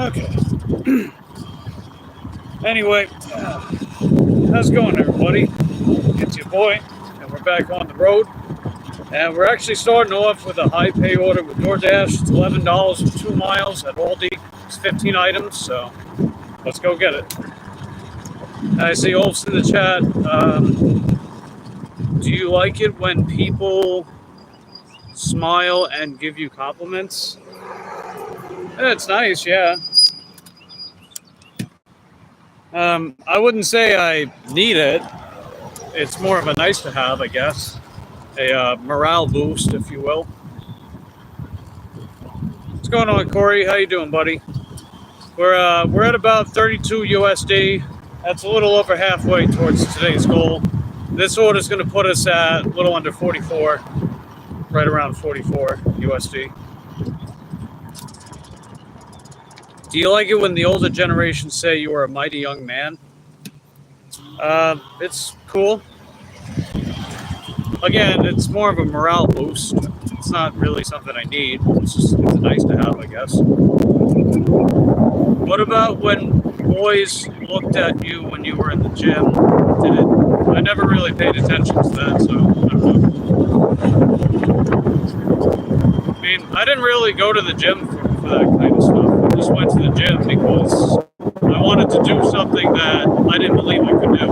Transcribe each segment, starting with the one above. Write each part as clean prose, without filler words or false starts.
Okay. Anyway, how's it going, everybody? It's your boy, and we're back on the road. And we're actually starting off with a high pay order with DoorDash. It's $11 for 2 miles at Aldi. It's 15 items, so let's go get it. I see Ulf's in the chat. Do you like it when people smile and give you compliments? It's nice, yeah. I wouldn't say I need it. It's more of a nice to have, I guess. A morale boost, if you will. What's going on, Corey? How you doing, buddy? We're at about 32 USD. That's a little over halfway towards today's goal. This order is going to put us at a little under 44, right around 44 USD. Do you like it when the older generation say you are a mighty young man? It's cool. Again, it's more of a morale boost. It's not really something I need. It's nice to have, I guess. What about when boys looked at you when you were in the gym? I never really paid attention to that, so I don't know. I mean, I didn't really go to the gym for that kind of stuff. I just went to the gym because I wanted to do something that I didn't believe I could do.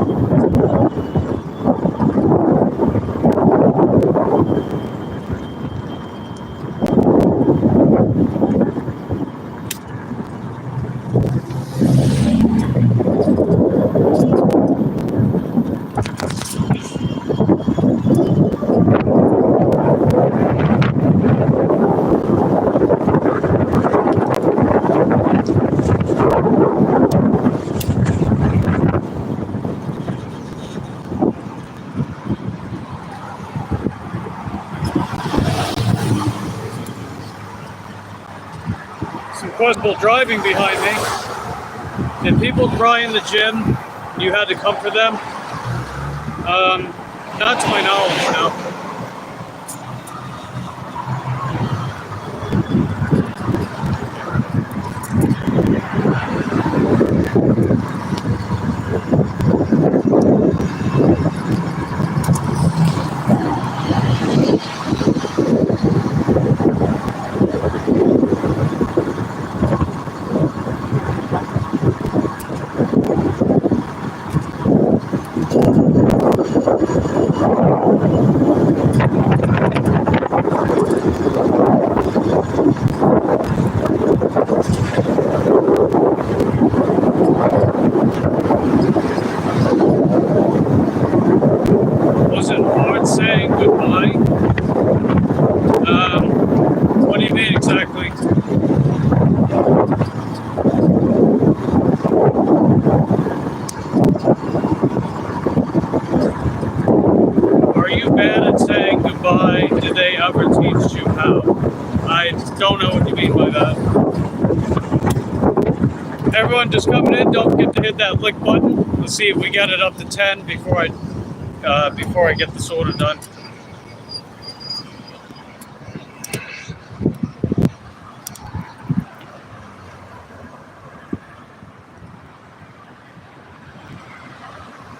Questionable driving behind me. Did people cry in the gym? You had to comfort them? Not to my knowledge, no. Everyone just coming in, don't forget to hit that lick button. Let's see if we get it up to 10 before I get this order done.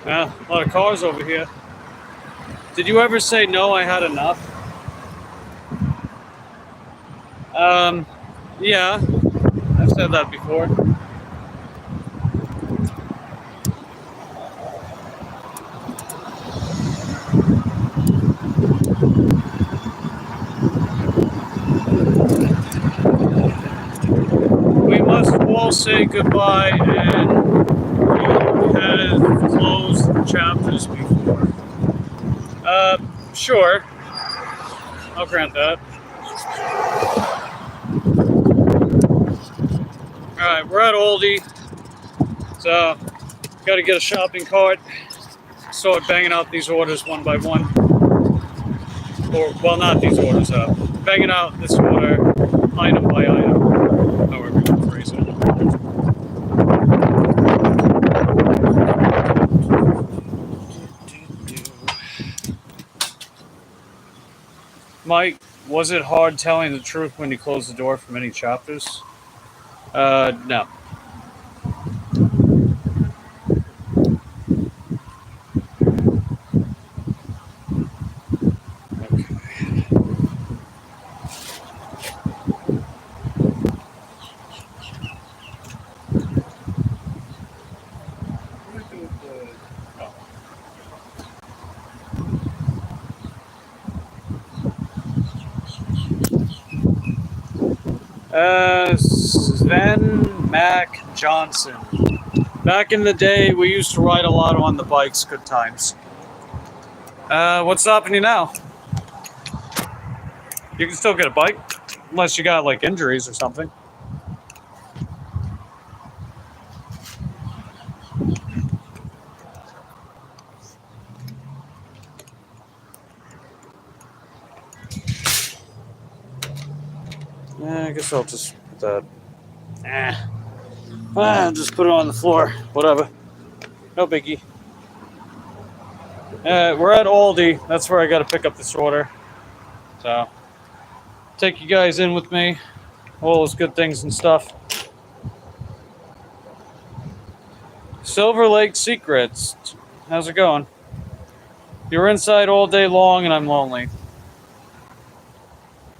Yeah, a lot of cars over here. Did you ever say no, I had enough? Yeah, I've said that before. We must all say goodbye, and you have closed the chapters before. Sure. I'll grant that. Alright, we're at Aldi. So, got to get a shopping cart. Start banging out these orders one by one. Or, well, not these orders, banging out this order item by item. However you want to phrase it. Mike, was it hard telling the truth when you closed the door for many chapters? No. Sven Mac Johnson. Back in the day, we used to ride a lot on the bikes. Good times. What's stopping you now? You can still get a bike, unless you got like injuries or something. I guess I'll just put that. Just put it on the floor. Whatever. No biggie. We're at Aldi. That's where I got to pick up this order. So, take you guys in with me. All those good things and stuff. Silver Lake Secrets. How's it going? You're inside all day long and I'm lonely.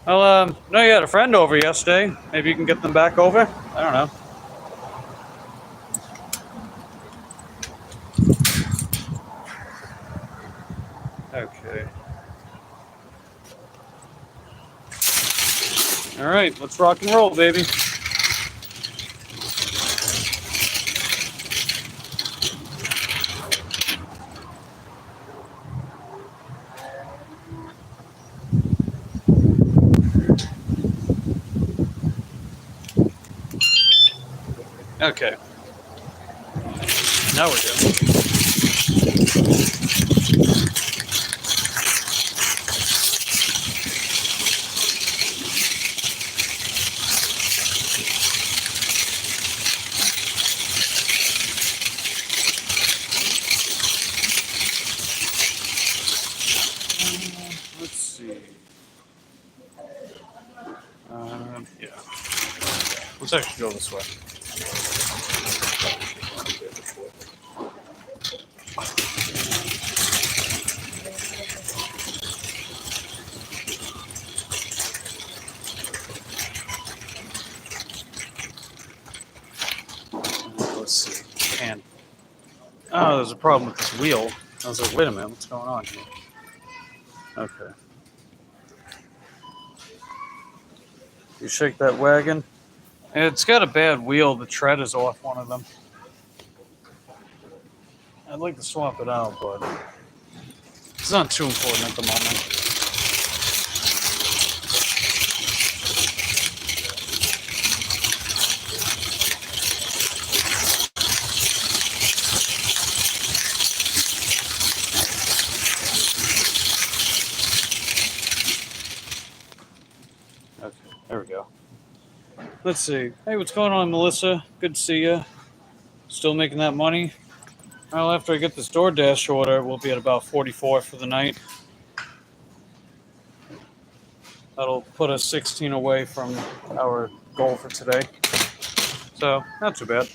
Well, no, you had a friend over yesterday. Maybe you can get them back over? I don't know. Okay. All right, let's rock and roll, baby. Okay. Now we're good. Let's see. Yeah. Let's actually go this way. Let's see. And oh, there's a problem with this wheel. I was like, wait a minute, what's going on here? Okay. You shake that wagon. It's got a bad wheel. The tread is off one of them. I'd like to swap it out, but it's not too important at the moment. Okay, there we go. Let's see. Hey, what's going on, Melissa? Good to see you. Still making that money? Well, after I get this DoorDash order, we'll be at about 44 for the night. That'll put us 16 away from our goal for today. So, not too bad.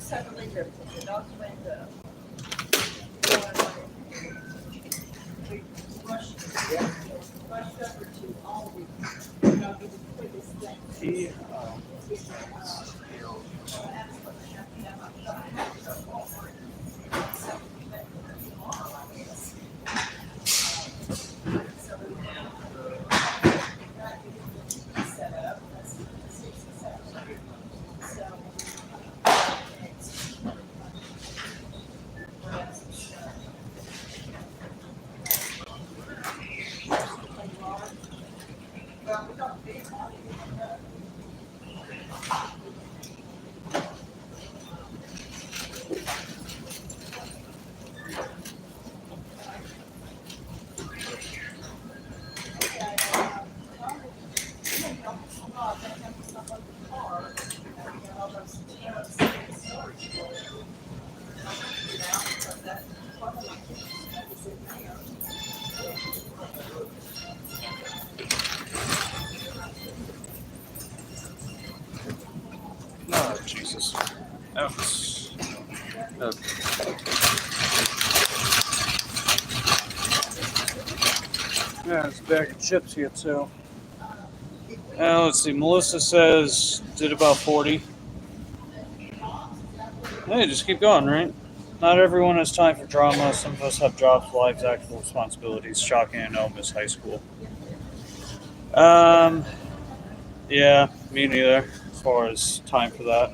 separately, the document, we rushed over to all the, the quickest thing. Oh, Jesus. Ouch. Okay. Yeah, there's a bag of chips here, too. Let's see. Melissa says, did about 40. Hey, just keep going, right? Not everyone has time for drama. Some of us have jobs, lives, actual responsibilities. Shocking, I know, miss high school. Yeah, me neither, as far as time for that.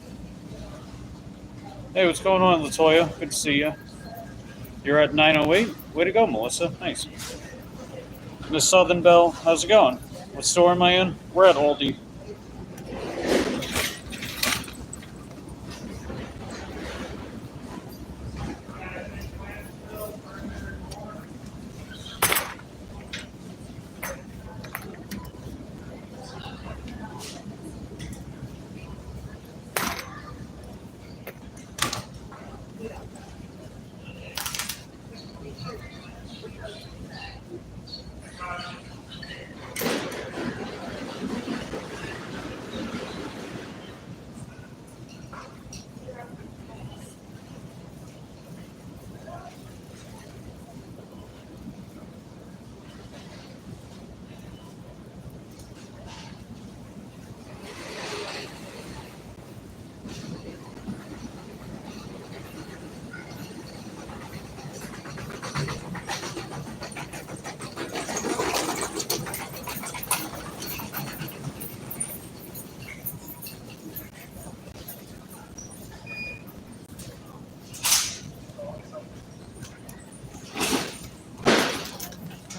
Hey, what's going on, Latoya? Good to see you. You're at 9:08? Way to go, Melissa. Nice. Miss Southern Belle, how's it going? What store am I in? We're at Aldi.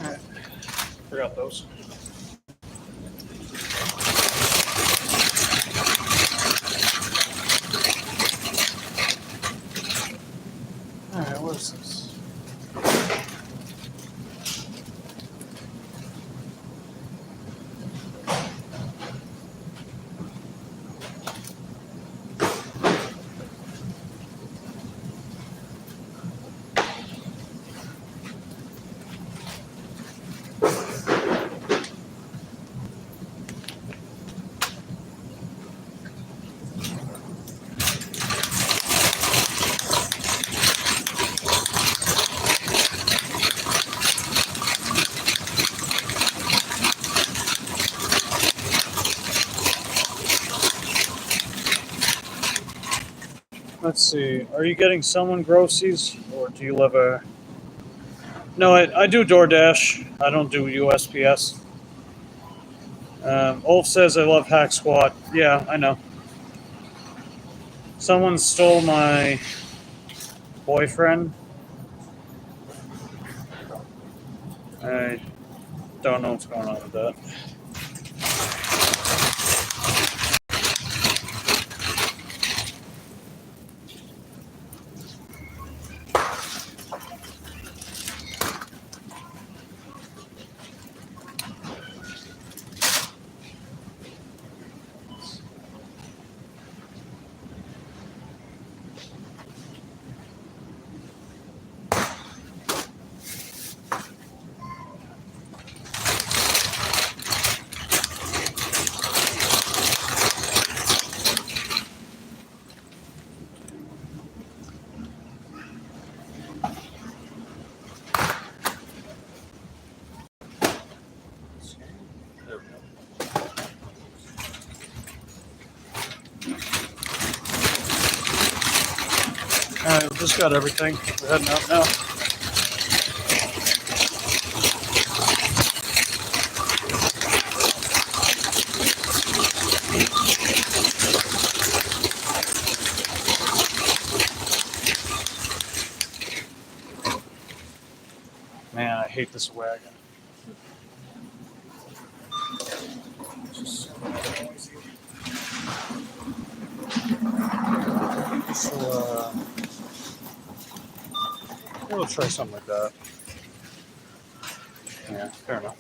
Alright. Forgot those. Alright, what is this? Let's see. Are you getting someone groceries, or do you live a? No, I do DoorDash. I don't do USPS. Ulf says I love Hack Squad. Yeah, I know. Someone stole my boyfriend. I don't know what's going on with that. Alright, we just got everything. We're heading out now. Man, I hate this wagon. It's just so noisy. So, we'll try something like that. Yeah, fair enough.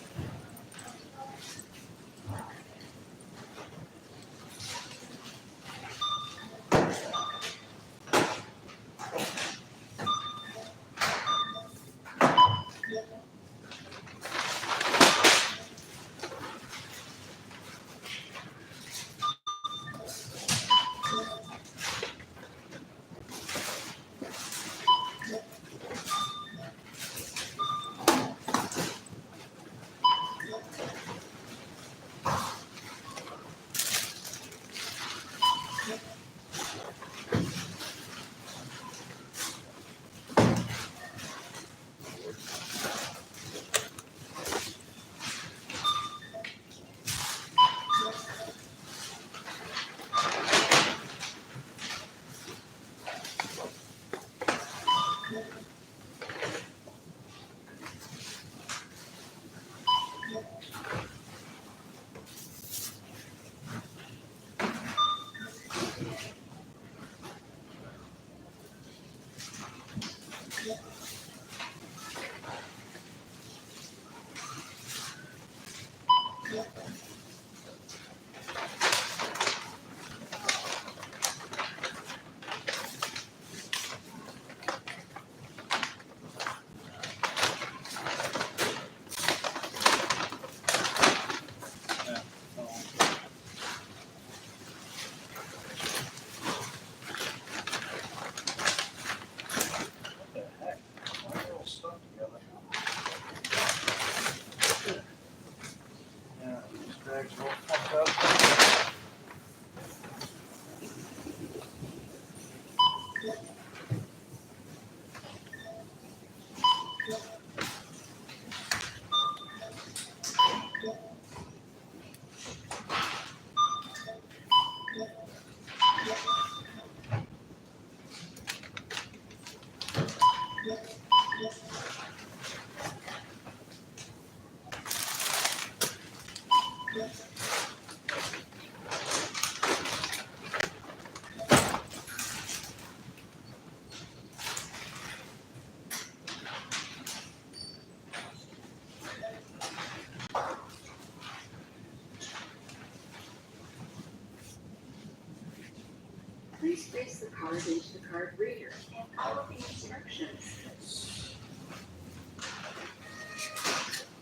Please place the card into the card reader and follow the instructions.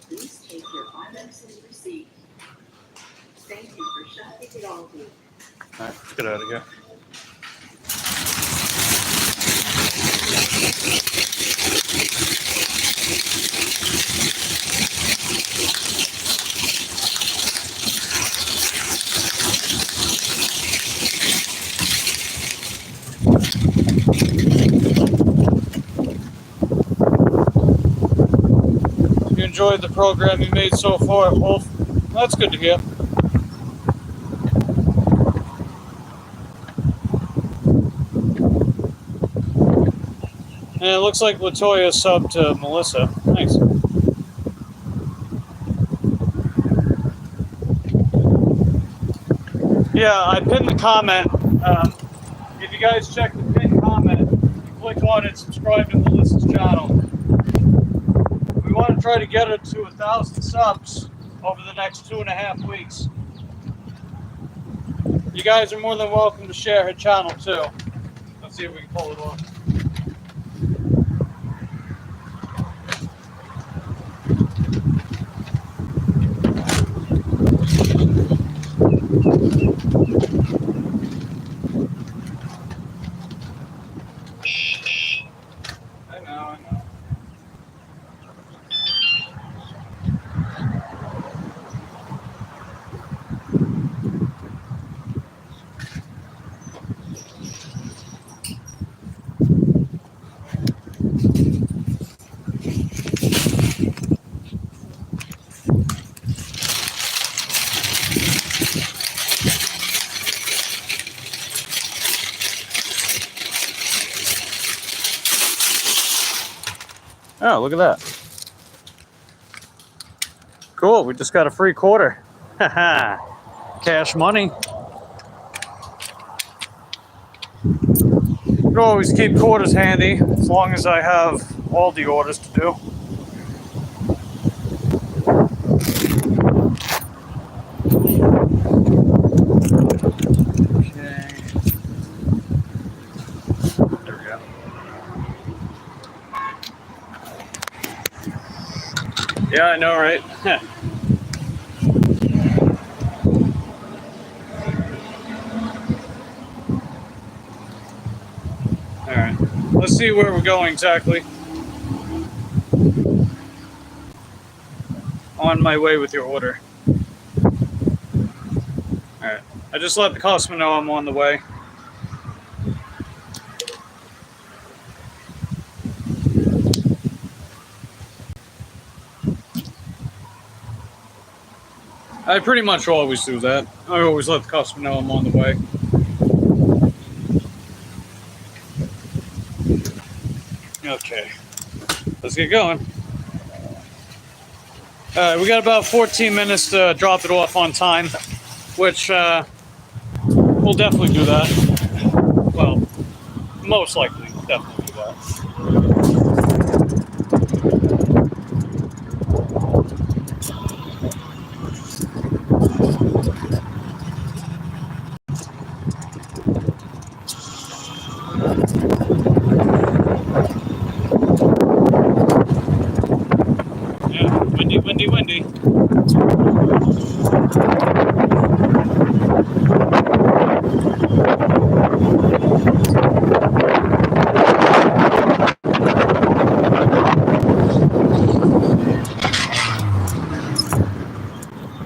Please take your items and receipt. Thank you for shopping at Aldi. Alright, let's get out of here. You enjoyed the program you made so far, Wolf? That's good to hear. And it looks like Latoya subbed to Melissa. Thanks. Yeah, I pinned the comment. If you guys check the pinned comment, you click on it, subscribe to Melissa's channel. We want to try to get her to 1,000 subs over the next 2.5 weeks. You guys are more than welcome to share her channel too. Let's see if we can pull it off. I know. Oh, look at that. Cool, we just got a free quarter. Haha. Cash money. You always keep quarters handy as long as I have all the orders to do. Okay. There we go. Yeah, I know, right? Alright, let's see where we're going exactly. On my way with your order. Alright, I just let the customer know I'm on the way. I pretty much always do that. I always let the customer know I'm on the way. Okay, let's get going. We got about 14 minutes to drop it off on time, which we'll definitely do that. Well, most likely, definitely do that. Yeah, windy, windy, windy.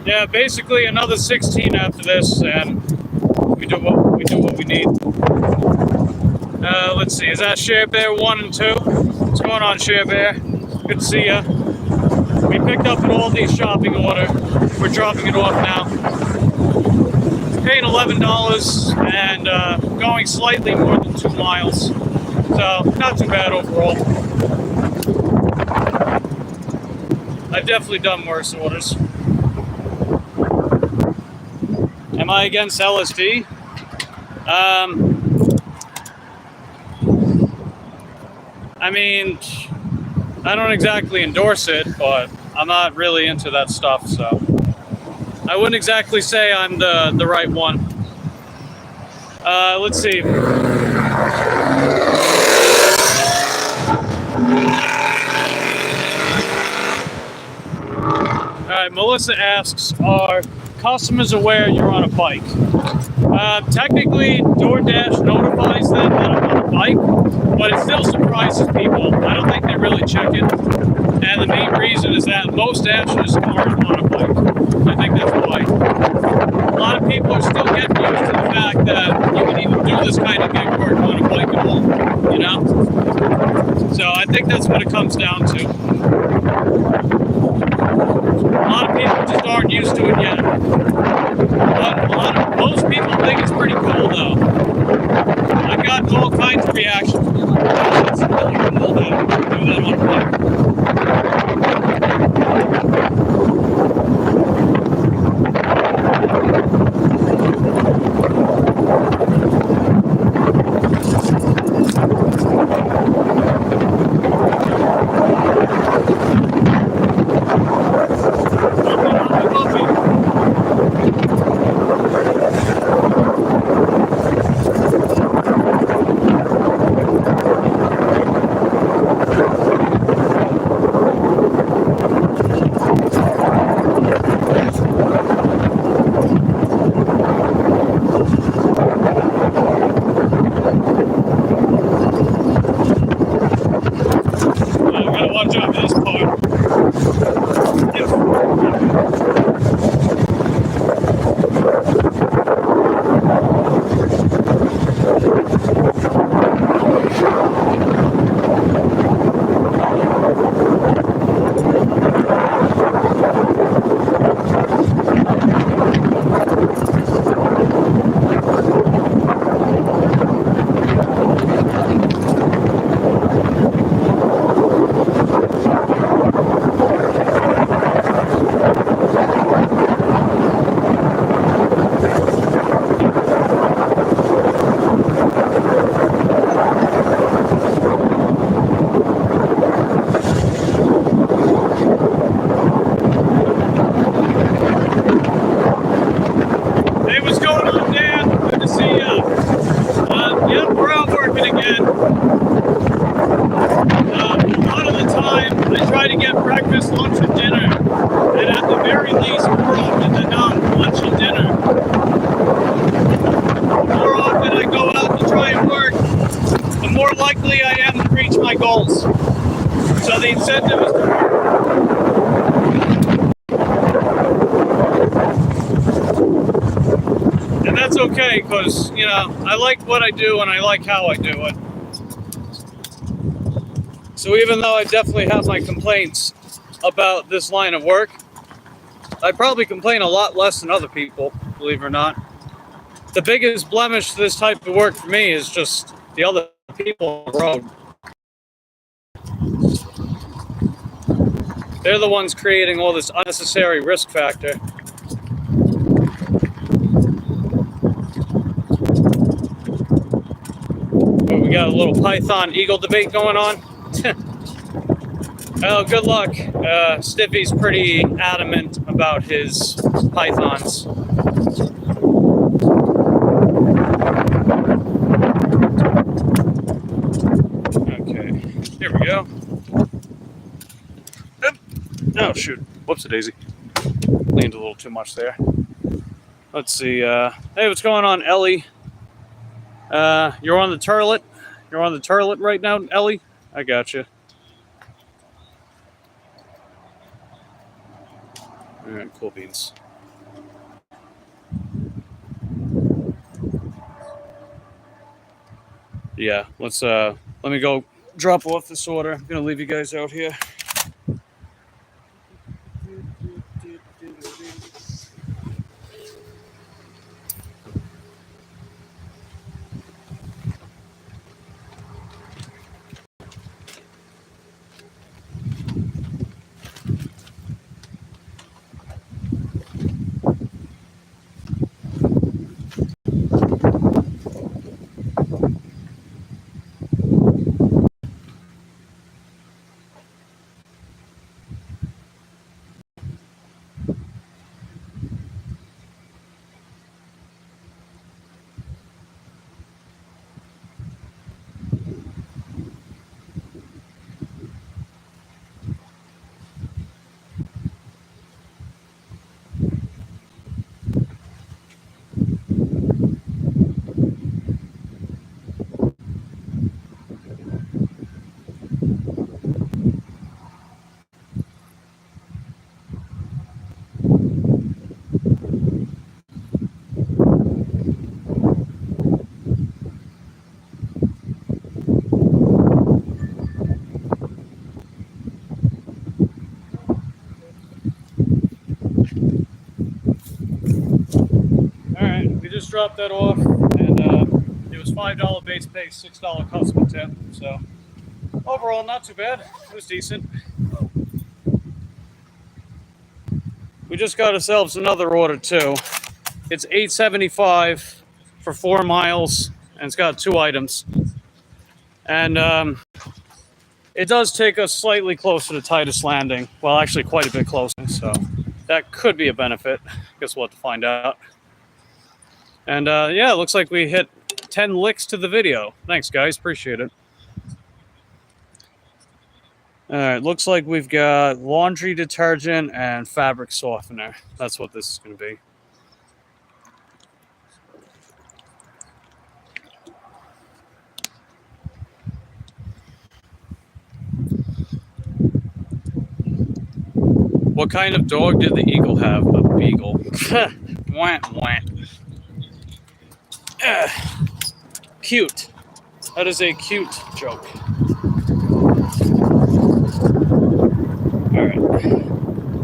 Yeah, basically another 16 after this, and we do what we need. Let's see, is that Share Bear 1 and 2? What's going on, Share Bear? Good to see ya. We picked up an Aldi shopping order. We're dropping it off now. Paying $11 and going slightly more than 2 miles. So, not too bad overall. I've definitely done worse orders. Am I against LSD? I mean, I don't exactly endorse it, but I'm not really into that stuff, so I wouldn't exactly say I'm the right one. Let's see. Alright, Melissa asks, are customers aware you're on a bike? Technically, DoorDash notifies them that I'm on a bike, but it still surprises people. I don't think they really check it. And the main reason is that most Ashers aren't on a bike. I think that's why. A lot of people are still getting used to the fact that you can even do this kind of gig work on a bike at all, you know? So I think that's what it comes down to. A lot of people just aren't used to it yet. But most people think it's pretty cool, though. I've gotten all kinds of reactions. It's really cool to do that on a bike. the incentive is to and that's okay, because, you know, I like what I do and I like how I do it. So even though I definitely have my complaints about this line of work, I probably complain a lot less than other people, believe it or not. The biggest blemish to this type of work for me is just the other people on the road. They're the ones creating all this unnecessary risk factor. Oh, we got a little Python Eagle debate going on. Oh, good luck. Stiffy's pretty adamant about his pythons. Okay, here we go. Oh, shoot. Whoops-a-daisy. Leaned a little too much there. Let's see. Hey, what's going on, Ellie? You're on the turlet? You're on the turlet right now, Ellie? I got you. All right, cool beans. Yeah, let me go drop off this order. I'm gonna leave you guys out here. We just dropped that off, and it was $5 base pay, $6 customer tip. So overall, not too bad. It was decent. We just got ourselves another order too. It's $8.75 for 4 miles, and it's got 2 items. And it does take us slightly closer to Titus Landing. Well, actually, quite a bit closer. So that could be a benefit. Guess we'll have to find out. And yeah, it looks like we hit 10 licks to the video. Thanks, guys. Appreciate it. All right, looks like we've got laundry detergent and fabric softener. That's what this is going to be. What kind of dog did the eagle have? A beagle. Wah, wah. Cute. That is a cute joke. Alright.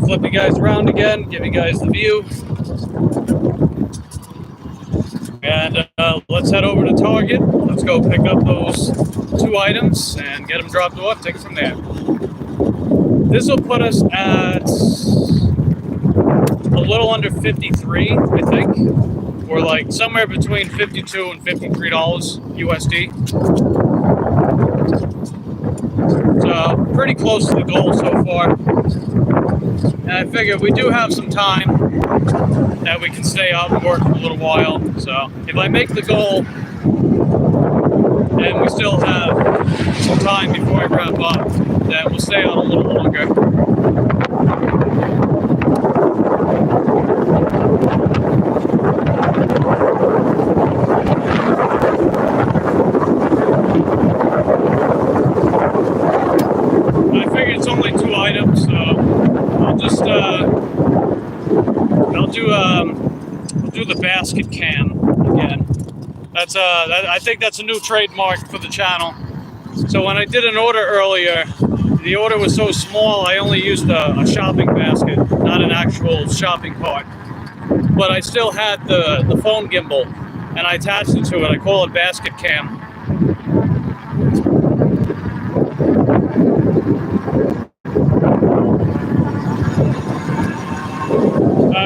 Flip you guys around again, give you guys the view. And let's head over to Target. Let's go pick up those 2 items and get them dropped off, take it from there. This will put us at a little under 53, I think. Or like somewhere between $52 and $53 USD. So pretty close to the goal so far. And I figure we do have some time that we can stay up and work for a little while. So if I make the goal and we still have some time before I wrap up, then we'll stay on a little longer. I figured the basket cam again. That's I think that's a new trademark for the channel. So when I did an order earlier, the order was so small I only used a shopping basket, not an actual shopping cart. But I still had the phone gimbal, and I attached it to it. I call it basket cam.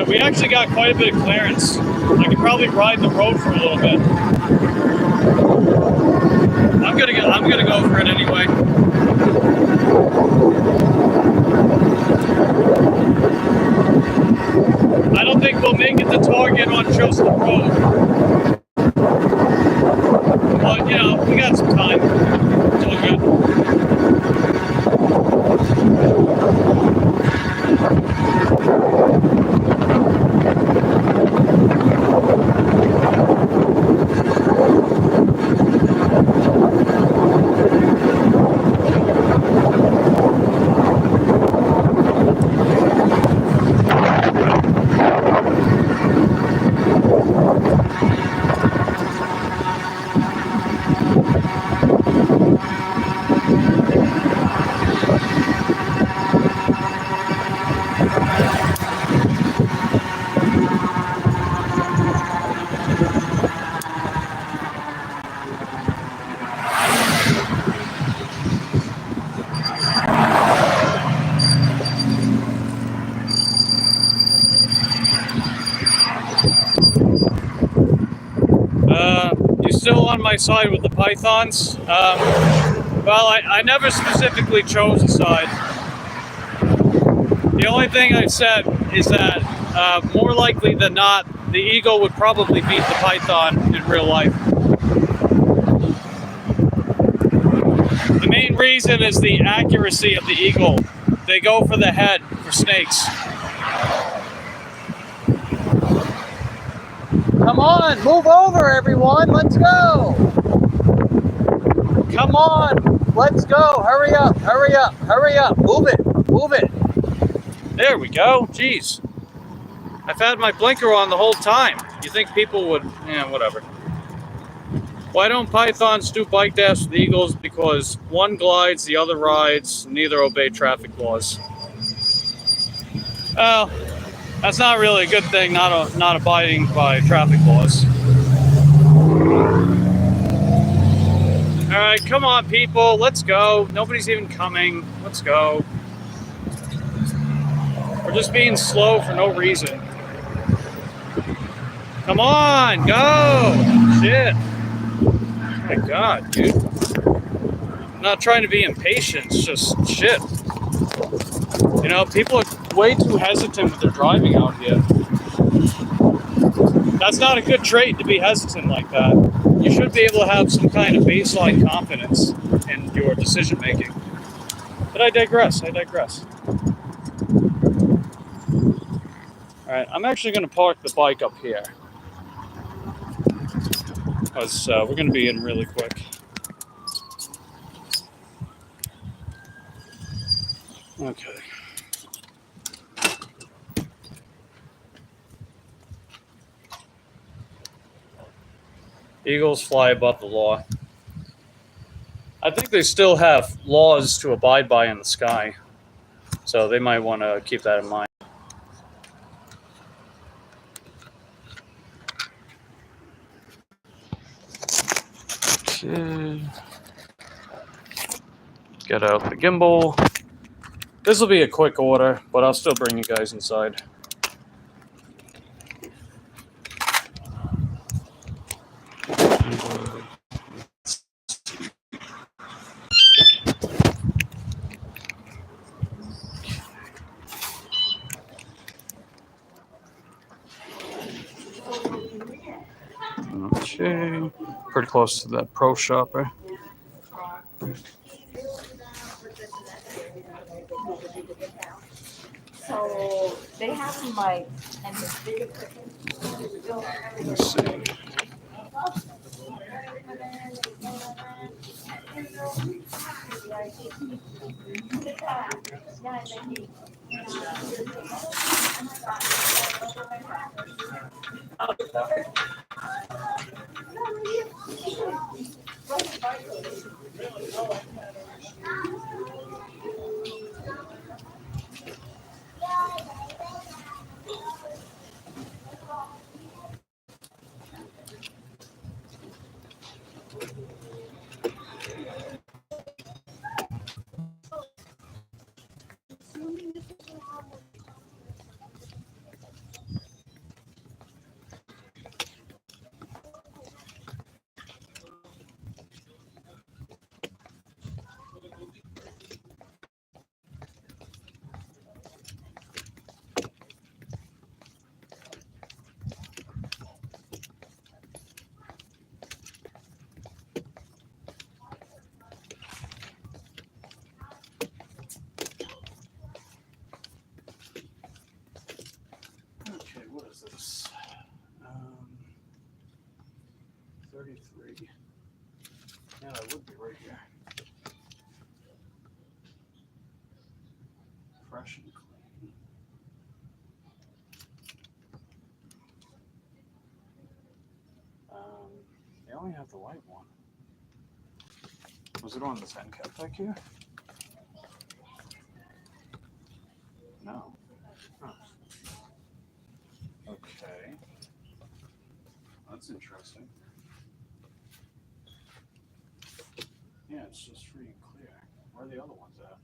We actually got quite a bit of clearance. I could probably ride the road for a little bit. I'm gonna go for it anyway. I don't think we'll make it to Target on just the road. But you know, we got some time. It's all good. You still on my side with the pythons? Well, I never specifically chose a side. The only thing I said is that more likely than not, the eagle would probably beat the python in real life. The main reason is the accuracy of the eagle. They go for the head for snakes. Come on, move over, everyone. Let's go. Come on, let's go. Hurry up, hurry up, hurry up. Move it, move it. There we go. Jeez. I've had my blinker on the whole time. You think people would, whatever. Why don't pythons do bike dash with eagles? Because one glides, the other rides, neither obey traffic laws. Well, that's not really a good thing, not abiding by traffic laws. All right, come on, people, let's go. Nobody's even coming. Let's go. We're just being slow for no reason. Come on, go! Shit. Oh my God, dude. I'm not trying to be impatient, it's just shit. You know, people are way too hesitant with their driving out here. That's not a good trait to be hesitant like that. You should be able to have some kind of baseline confidence in your decision making. But I digress, I digress. Alright, I'm actually going to park the bike up here. Because we're going to be in really quick. Okay. Eagles fly above the law. I think they still have laws to abide by in the sky. So they might want to keep that in mind. Okay. Get out the gimbal. This will be a quick order, but I'll still bring you guys inside. Okay, pretty close to that pro shopper. So they have them like, Let's see. Okay, what is this? 33. Yeah, that would be right here. Fresh and clean. They only have the white one. Was it on this end cap back here? No. Huh. Okay. That's interesting. Yeah, it's just free and clear. Where are the other ones at?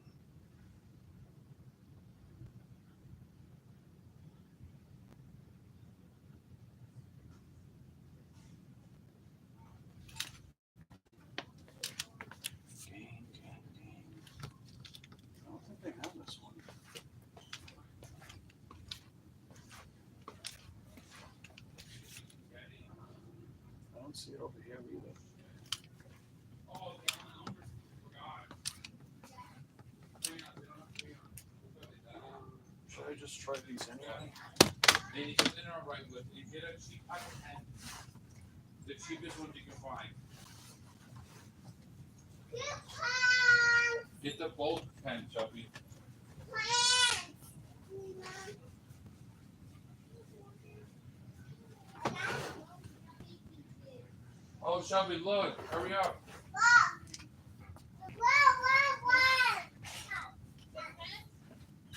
Gang. I don't think they have this one. I don't see it over here either. Should I just try these anyway? You get a cheap pen, the cheapest one you can find. Get the bold pen, Chubby. Oh, Shelby, look, hurry up.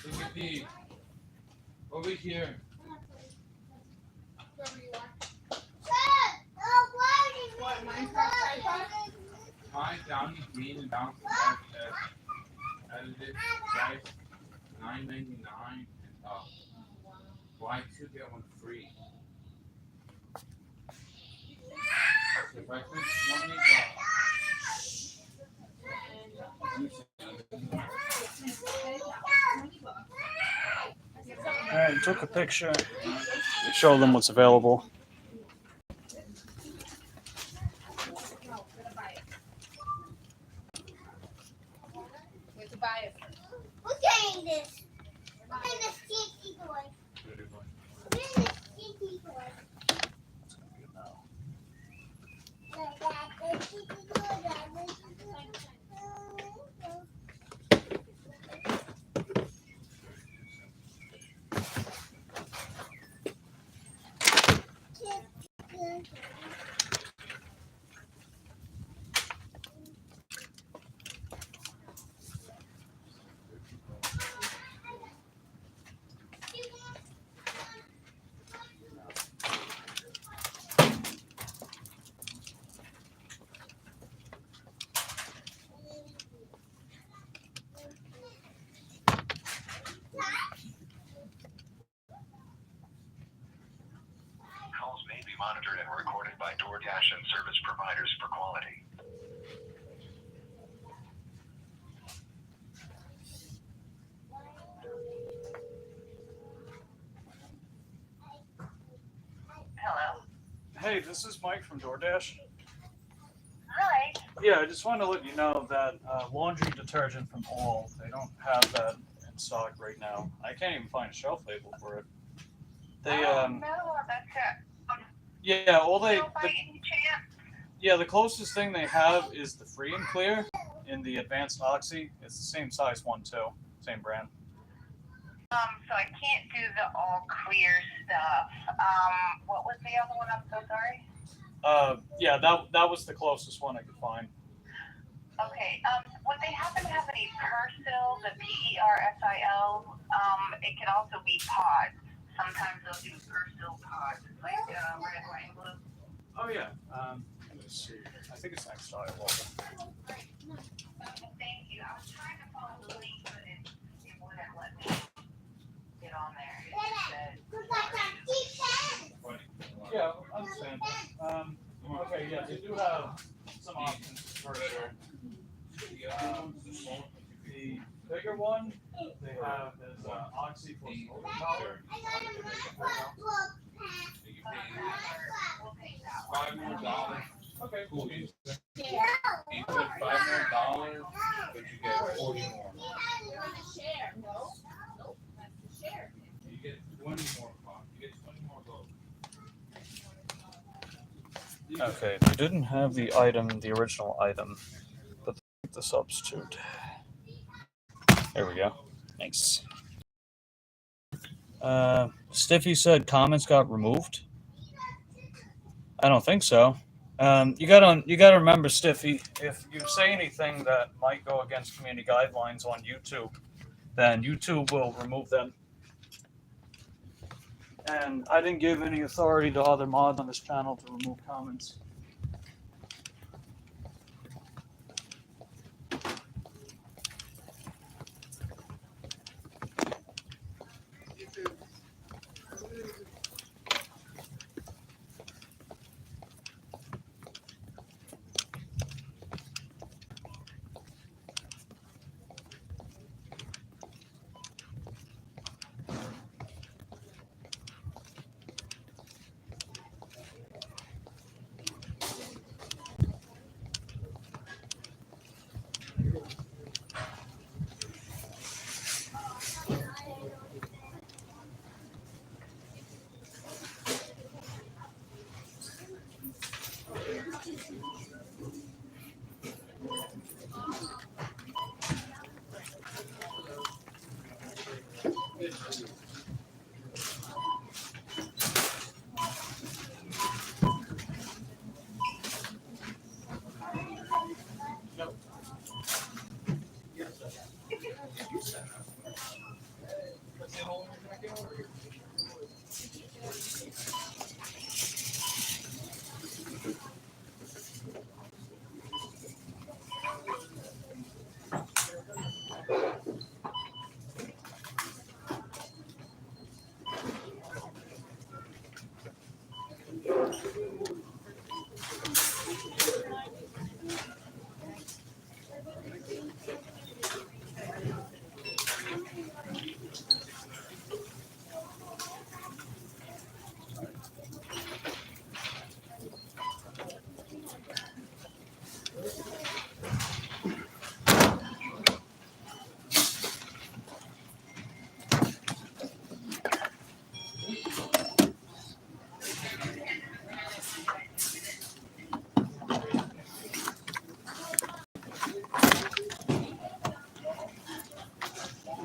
Look at these. Over here. What, Minecraft iPod? Mine down in green and down to black. Edited price $9.99 and buy two get one free. So if I click one Alright, took a picture. Show them what's available. Where's the buyer? Who's getting this? Look at this stinky boy. Look at this stinky boy. Look at this stinky boy. Calls may be monitored and recorded by DoorDash and service providers for quality. Hello. Hey, this is Mike from DoorDash. Hi. Yeah, I just wanted to let you know that laundry detergent from All, they don't have that in stock right now. I can't even find a shelf label for it. They No, that's it. yeah, all they By any chance? yeah, the closest thing they have is the Free and Clear in the Advanced Oxy. It's the same size one too, same brand. So I can't do the all clear stuff. What was the other one? I'm so sorry. Yeah, that was the closest one I could find. Okay. Would they happen to have any Persil, the Persil? It can also be pods. Sometimes they'll do Persil pods, like red, white, and blue. Oh yeah. Let's see. I think it's next aisle over. Thank you. I was trying to follow the link, but it wouldn't let me get on there. It just said. Yeah, I understand. Okay, yeah, they do have some options for sure. The bigger one they have is Oxy for smoking powder. $5 more. Okay, cool. You put $5 more, but you get 40 more. Share. No. Nope. That's the share. You get 20 more pods. You get 20 more gold. Okay, they didn't have the original item, but the substitute. There we go. Nice. Stiffy said comments got removed. I don't think so. You gotta remember, Stiffy, if you say anything that might go against community guidelines on YouTube, then YouTube will remove them. And I didn't give any authority to other mods on this channel to remove comments.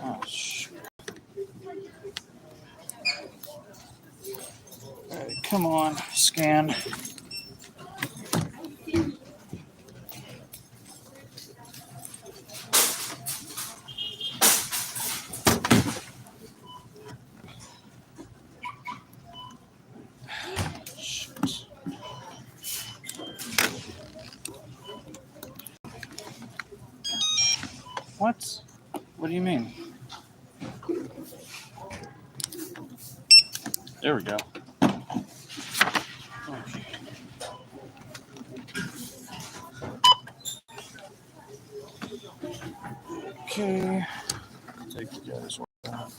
Oh, shoot. All right, come on, scan. Shoot. What? What do you mean? There we go. Okay. Okay. Take you guys with that.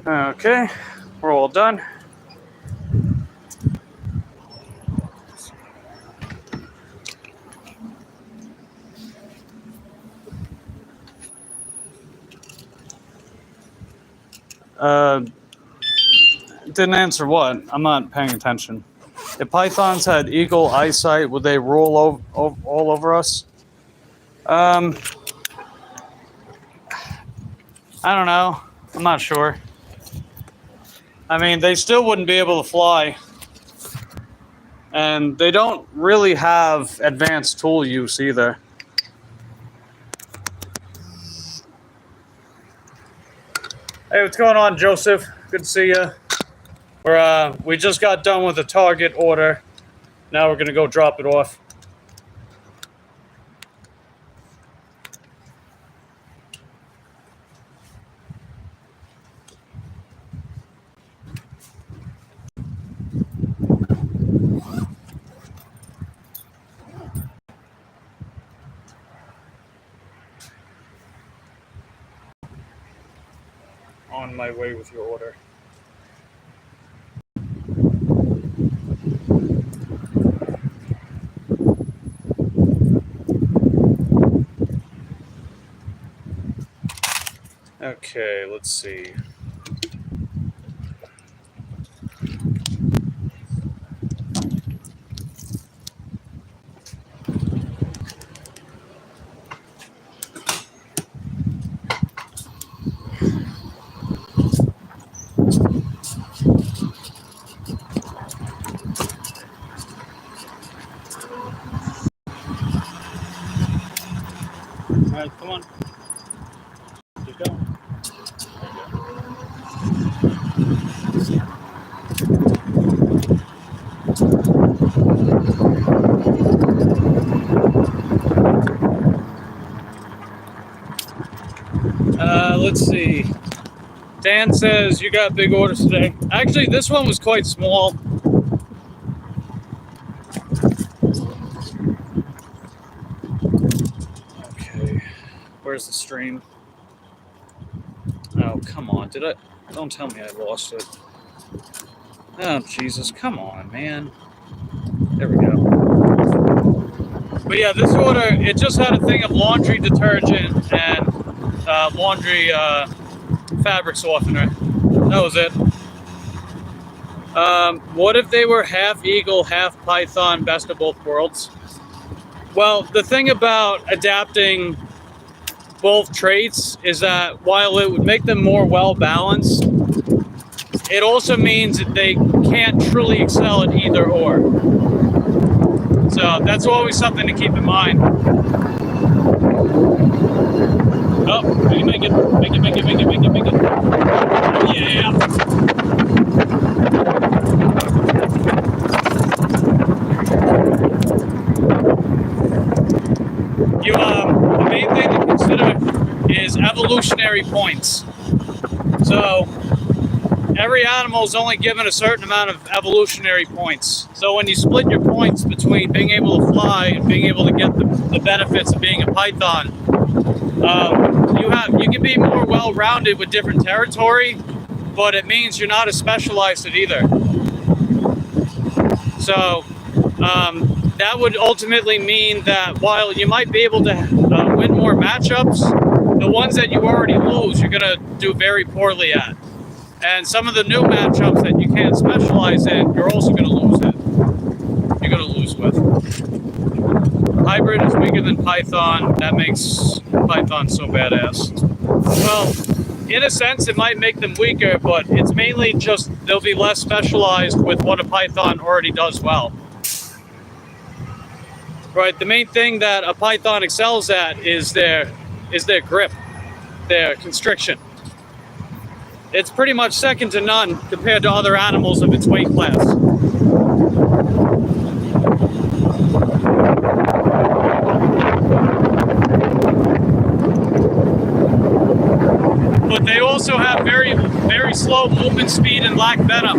Okay, we're all done. Didn't answer what? I'm not paying attention. If pythons had eagle eyesight, would they roll all over us? I don't know. I'm not sure. I mean, they still wouldn't be able to fly. And they don't really have advanced tool use either. Hey, what's going on, Joseph? Good to see you. We just got done with a Target order. Now we're gonna go drop it off. On my way with your order. Okay, let's see. All right, come on. Keep going. Let's see. Dan says you got big orders today. Actually, this one was quite small. Okay, where's the stream? Oh, come on. Did I? Don't tell me I lost it. Oh, Jesus. Come on, man. There we go. But yeah, this order, it just had a thing of laundry detergent and laundry fabric softener. That was it. What if they were half eagle, half python, best of both worlds? Well, the thing about adapting both traits is that while it would make them more well-balanced, it also means that they can't truly excel at either or. So that's always something to keep in mind. Oh, make it. Yeah. The main thing to consider is evolutionary points. So every animal is only given a certain amount of evolutionary points. So when you split your points between being able to fly and being able to get the benefits of being a python, you can be more well-rounded with different territory, but it means you're not as specialized at either. So that would ultimately mean that while you might be able to win more matchups, the ones that you already lose, you're going to do very poorly at. And some of the new matchups that you can't specialize in, you're also going to lose it. You're going to lose with. Hybrid is weaker than Python. That makes Python so badass. Well, in a sense, it might make them weaker, but it's mainly just they'll be less specialized with what a Python already does well. Right, the main thing that a Python excels at is their grip, their constriction. It's pretty much second to none compared to other animals of its weight class. But they also have very, very slow movement speed and lack venom.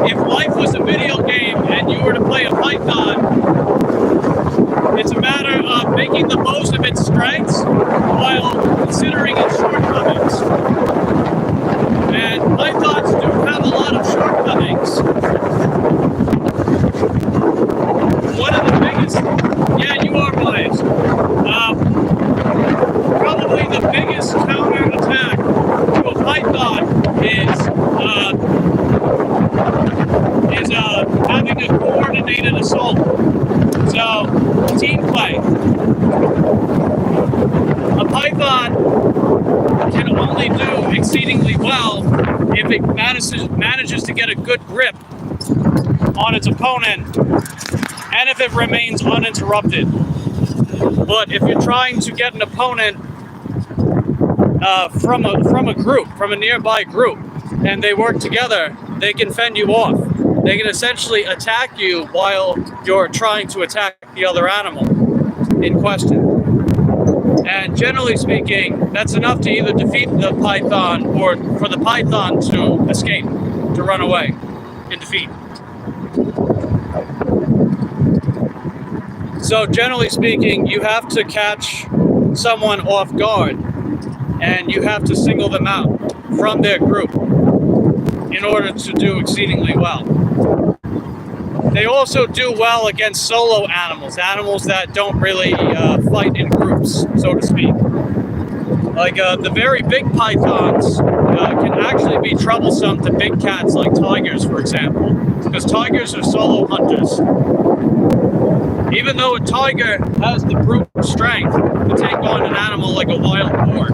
if life was a video game and you were to play a python, it's a matter of making the most of its strengths while considering its shortcomings. And pythons do have a lot of shortcomings. One of the biggest, yeah, you are biased. Probably the biggest counter attack to a python is having a coordinated assault. So, team play. A python can only do exceedingly well if it manages to get a good grip on its opponent and if it remains uninterrupted. But if you're trying to get an opponent from a group, from a nearby group, and they work together, they can fend you off. They can essentially attack you while you're trying to attack the other animal in question. And generally speaking, that's enough to either defeat the python or for the python to escape, to run away in defeat. So generally speaking, you have to catch someone off guard and you have to single them out from their group in order to do exceedingly well. They also do well against solo animals, animals that don't really fight in groups, so to speak. Like the very big pythons can actually be troublesome to big cats like tigers, for example, because tigers are solo hunters. Even though a tiger has the brute strength to take on an animal like a wild boar.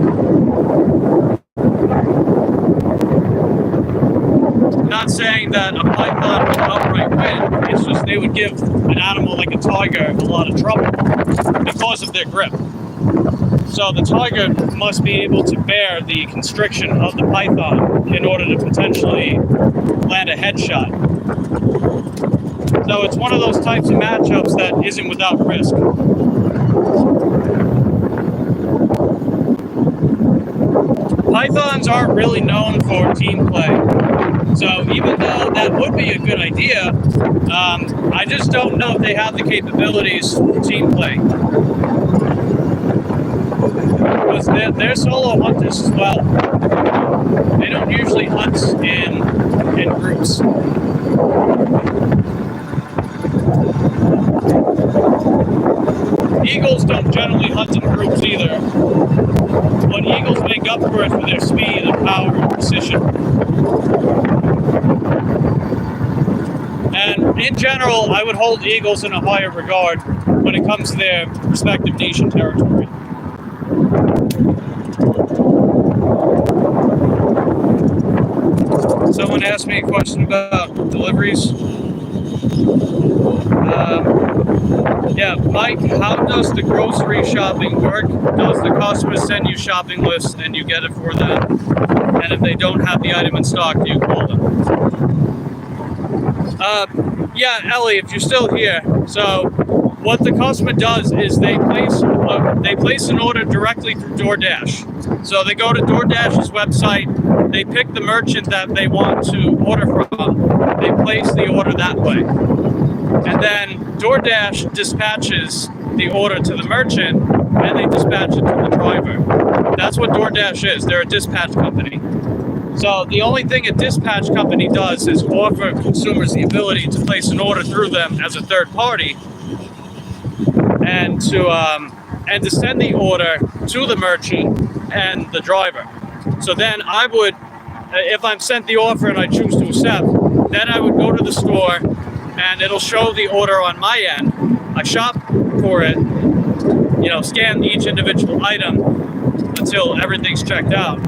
Not saying that a python would outright win, it's just they would give an animal like a tiger a lot of trouble because of their grip. So the tiger must be able to bear the constriction of the python in order to potentially land a headshot. So it's one of those types of matchups that isn't without risk. Pythons aren't really known for team play. So even though that would be a good idea, I just don't know if they have the capabilities for team play. Because they're solo hunters as well. They don't usually hunt in groups. Eagles don't generally hunt in groups either. But eagles make up for it with their speed and power and precision. And in general, I would hold eagles in a higher regard when it comes to their respective niche and territory. Someone asked me a question about deliveries. Yeah, Mike, how does the grocery shopping work? Does the customer send you shopping lists and you get it for them? And if they don't have the item in stock, do you call them? Yeah, Ellie, if you're still here. So what the customer does is they place an order directly through DoorDash. So they go to DoorDash's website, they pick the merchant that they want to order from, they place the order that way. And then DoorDash dispatches the order to the merchant and they dispatch it to the driver. That's what DoorDash is. They're a dispatch company. So the only thing a dispatch company does is offer consumers the ability to place an order through them as a third party and to send the order to the merchant and the driver. So then I would, if I'm sent the offer and I choose to accept, then I would go to the store and it'll show the order on my end. I shop for it, scan each individual item until everything's checked out.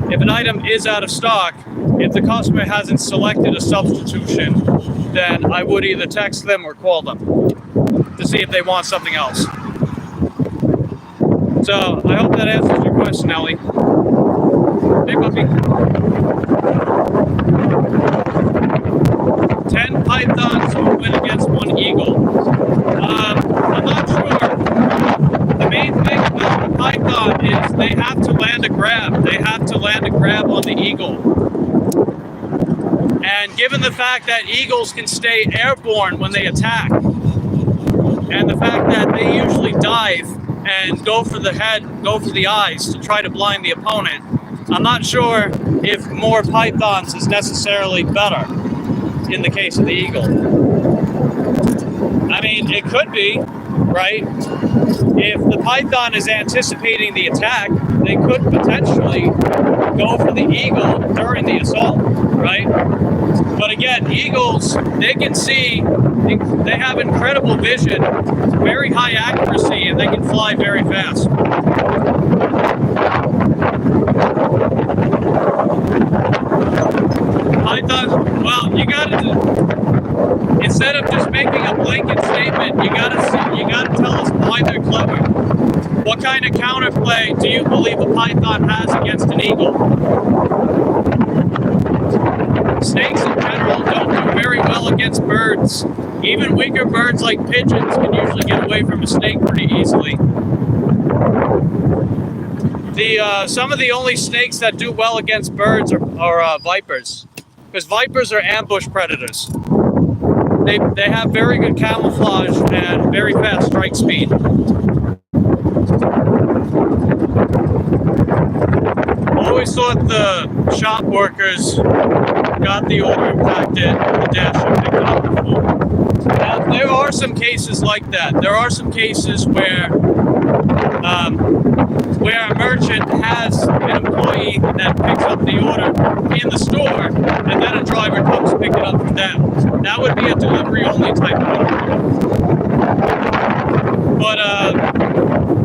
If an item is out of stock, if the customer hasn't selected a substitution, then I would either text them or call them to see if they want something else. So I hope that answers your question, Ellie. Hey, puppy. 10 pythons will win against 1 eagle. I'm not sure. The main thing about the python is they have to land a grab. They have to land a grab on the eagle. And given the fact that eagles can stay airborne when they attack, and the fact that they usually dive and go for the head, go for the eyes to try to blind the opponent, I'm not sure if more pythons is necessarily better in the case of the eagle. I mean, it could be, right? If the python is anticipating the attack, they could potentially go for the eagle during the assault, right? But again, eagles, they can see, they have incredible vision, very high accuracy, and they can fly very fast. Python, well, you gotta, instead of just making a blanket statement, you gotta tell us why they're clever. What kind of counterplay do you believe a python has against an eagle? Snakes in general don't do very well against birds. Even weaker birds like pigeons can usually get away from a snake pretty easily. Some of the only snakes that do well against birds are vipers, because vipers are ambush predators. They have very good camouflage and very fast strike speed. Always thought the shop workers got the order and packed it, the dash and picked it up before. Now, there are some cases like that. There are some cases where a merchant has an employee that picks up the order in the store, and then a driver comes to pick it up from them. That would be a delivery-only type of order. But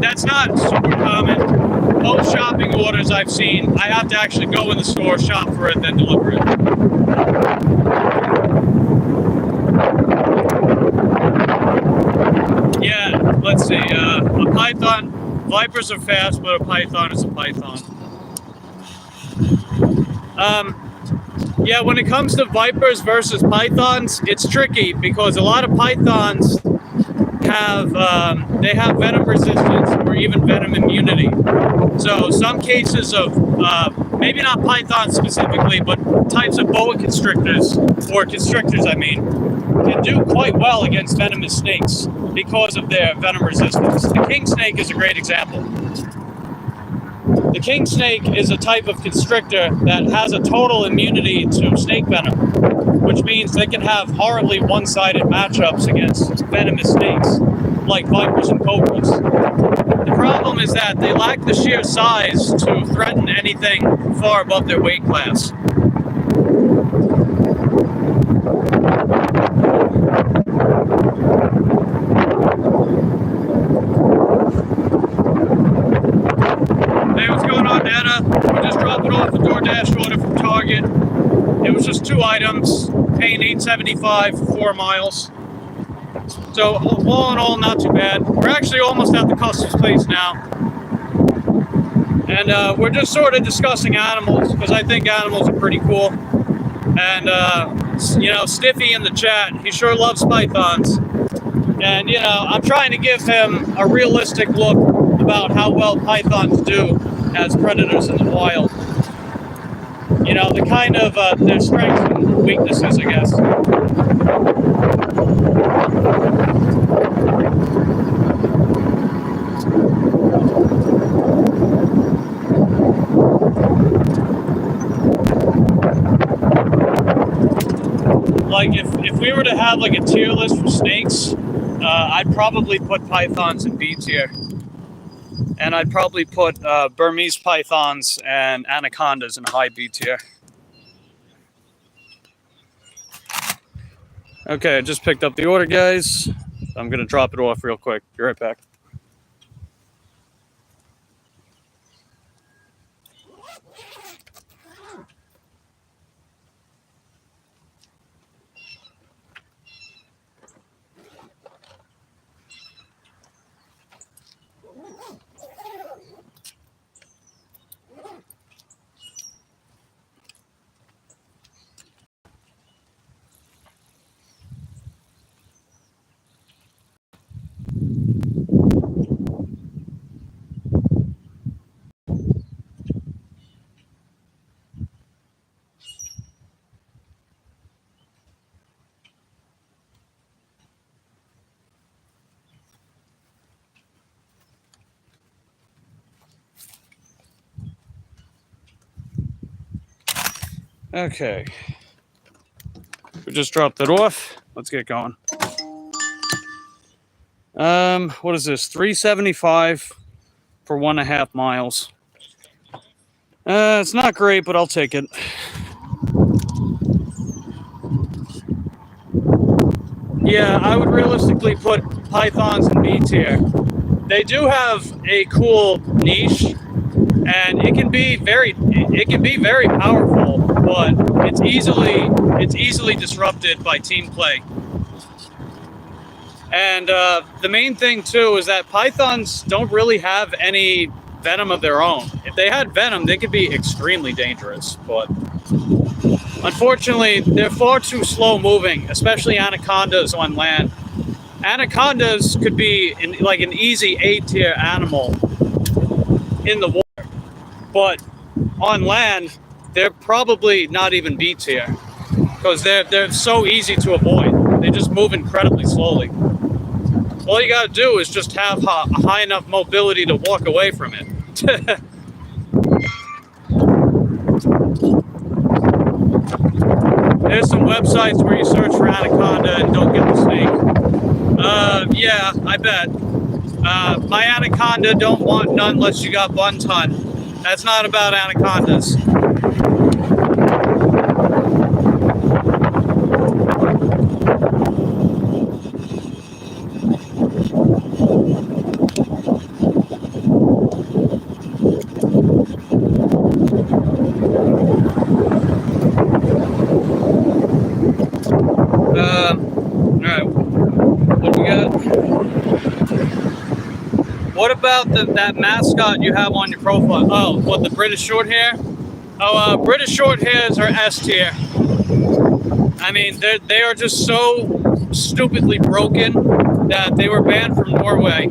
that's not super common. Most shopping orders I've seen, I have to actually go in the store, shop for it, then deliver it. Yeah, let's see. A python, vipers are fast, but a python is a python. Yeah, when it comes to vipers versus pythons, it's tricky because a lot of pythons have venom resistance or even venom immunity. So some cases of maybe not pythons specifically, but types of boa constrictors, or constrictors I mean, can do quite well against venomous snakes because of their venom resistance. The king snake is a great example. The king snake is a type of constrictor that has a total immunity to snake venom, which means they can have horribly one-sided matchups against venomous snakes, like vipers and cobras. The problem is that they lack the sheer size to threaten anything far above their weight class. Hey, what's going on, Anna? We're just dropping off a DoorDash order from Target. It was just 2 items, paying $8.75 for 4 miles. So all in all, not too bad. We're actually almost at the customs place now. And we're just sort of discussing animals, because I think animals are pretty cool. And, you know, Stiffy in the chat, he sure loves pythons. And, you know, I'm trying to give him a realistic look about how well pythons do as predators in the wild. You know, the kind of their strengths and weaknesses, I guess. Like, if we were to have like a tier list for snakes, I'd probably put pythons in B tier. And I'd probably put Burmese pythons and anacondas in high B tier. Okay, I just picked up the order, guys. I'm going to drop it off real quick. Be right back. Okay. We just dropped it off. Let's get going. What is this? $3.75 for 1.5 miles. It's not great, but I'll take it. Yeah, I would realistically put pythons in B tier. They do have a cool niche, and it can be very powerful, but it's easily disrupted by team play. And the main thing too is that pythons don't really have any venom of their own. If they had venom, they could be extremely dangerous, but unfortunately, they're far too slow moving, especially anacondas on land. Anacondas could be like an easy A tier animal in the water, but on land, they're probably not even B tier because they're so easy to avoid. They just move incredibly slowly. All you gotta do is just have a high enough mobility to walk away from it. There's some websites where you search for anaconda and don't get the snake. Yeah, I bet. My anaconda don't want none unless you got bun ton. That's not about anacondas. Alright. What do we got? What about that mascot you have on your profile? Oh, what, the British short hair? Oh, British short hairs are S tier. I mean, they are just so stupidly broken that they were banned from Norway.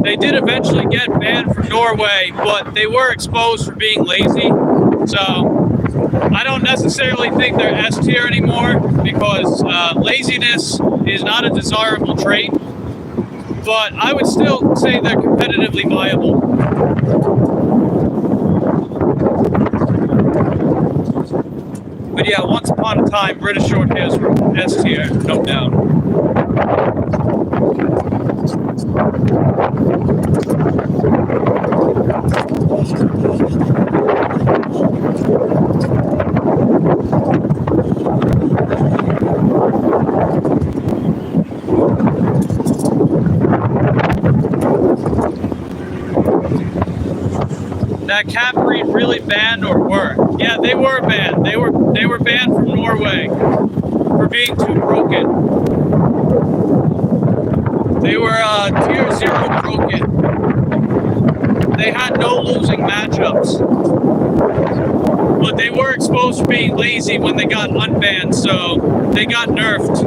They did eventually get banned from Norway, but they were exposed for being lazy. So I don't necessarily think they're S tier anymore because laziness is not a desirable trait. But I would still say they're competitively viable. But yeah, once upon a time, British short hairs were S tier, no doubt. That cat breed really banned or were? Yeah, they were banned. They were banned from Norway for being too broken. They were tier 0 broken. They had no losing matchups. But they were exposed for being lazy when they got unbanned, so they got nerfed.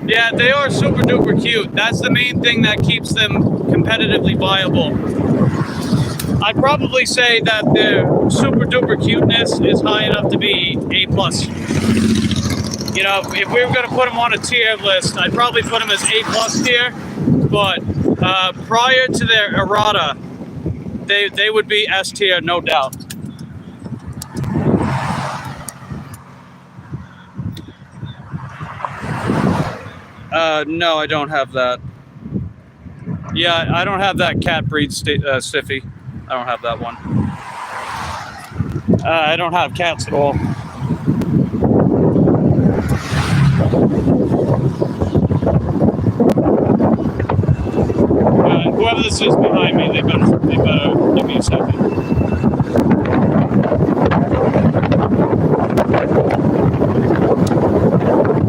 Yeah, they are super duper cute. That's the main thing that keeps them competitively viable. I'd probably say that their super duper cuteness is high enough to be A+. You know, if we were going to put them on a tier list, I'd probably put them as A+ tier, but prior to their errata, they would be S tier, no doubt. No, I don't have that. Yeah, I don't have that cat breed stiffy. I don't have that one. I don't have cats at all. Whoever this is behind me, they better give me a second.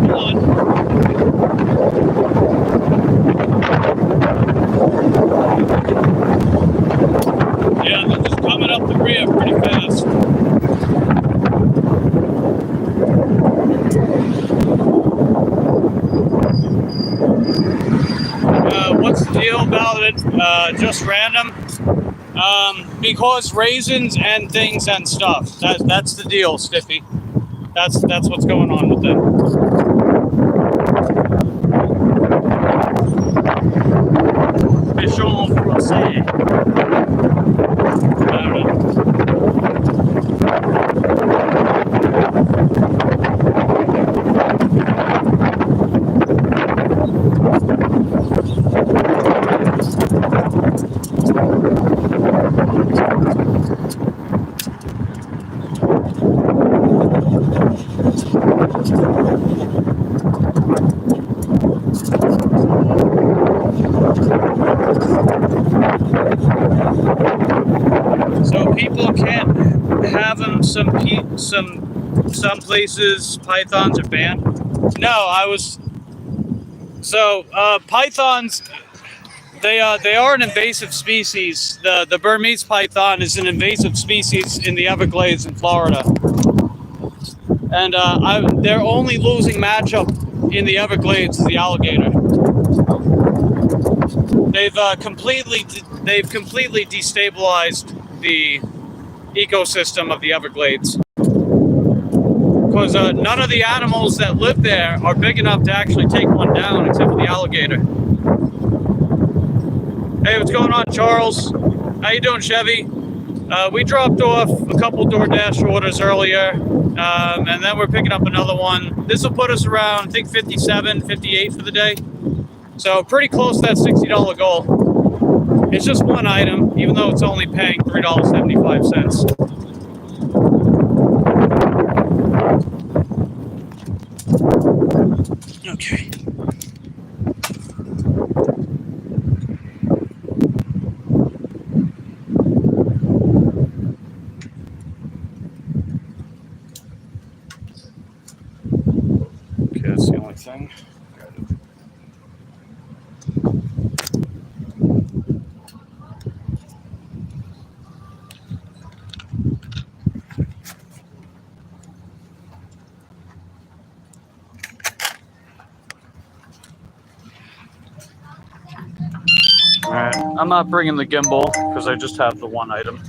Hold on. Yeah, they're just coming up the rear pretty fast. What's the deal about it? Just random. Because raisins and things and stuff. That's the deal, Stiffy. That's what's going on with them. Fish on français. I don't know. So people can't have them. Some places pythons are banned. No, I was pythons. They are an invasive species. The Burmese python is an invasive species in the Everglades in Florida, and their only losing matchup in the Everglades is the alligator. They've completely destabilized the ecosystem of the Everglades because none of the animals that live there are big enough to actually take one down, except for the alligator. Hey, what's going on, Charles? How you doing, Chevy? We dropped off a couple DoorDash orders earlier, and then we're picking up another one. This will put us around, I think, 57, 58 for the day. So pretty close to that $60 goal. It's just one item, even though it's only paying $3.75. Okay. Okay, that's the only thing. Alright, I'm not bringing the gimbal because I just have the one item.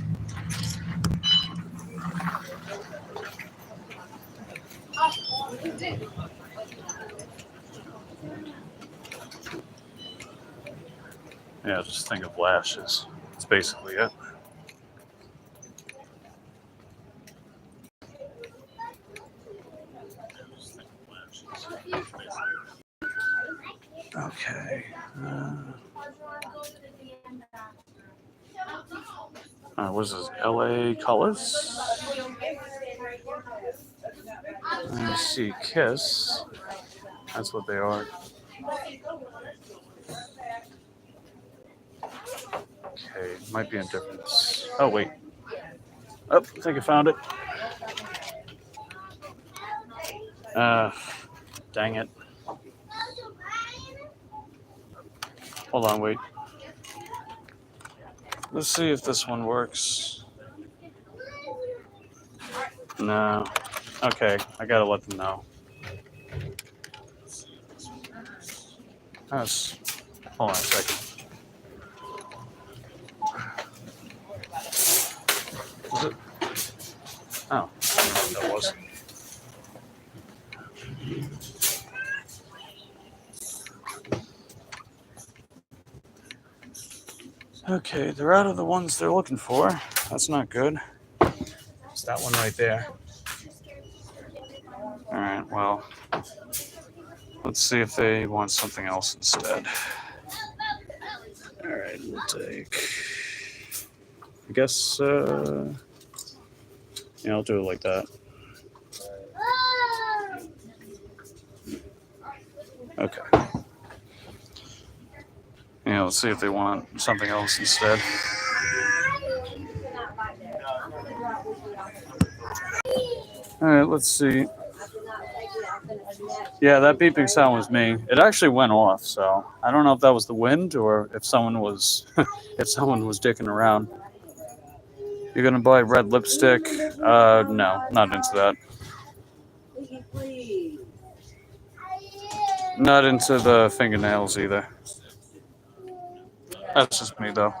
Yeah, just think of lashes. That's basically it. Okay. What is this? LA Colors? I see Kiss. That's what they are. Okay, might be a difference. Oh, wait. Oh, I think I found it. Dang it. Hold on, wait. Let's see if this one works. No. Okay, I gotta let them know. Hold on a second. Was it? Oh, that was. Okay, they're out of the ones they're looking for. That's not good. It's that one right there. All right, well, let's see if they want something else instead. All right, we'll take, I guess, yeah, I'll do it like that. Okay. Yeah, let's see if they want something else instead. All right, let's see. Yeah, that beeping sound was me. It actually went off, so I don't know if that was the wind or if someone was dicking around. You're gonna buy red lipstick? No, not into that. Not into the fingernails either. That's just me, though.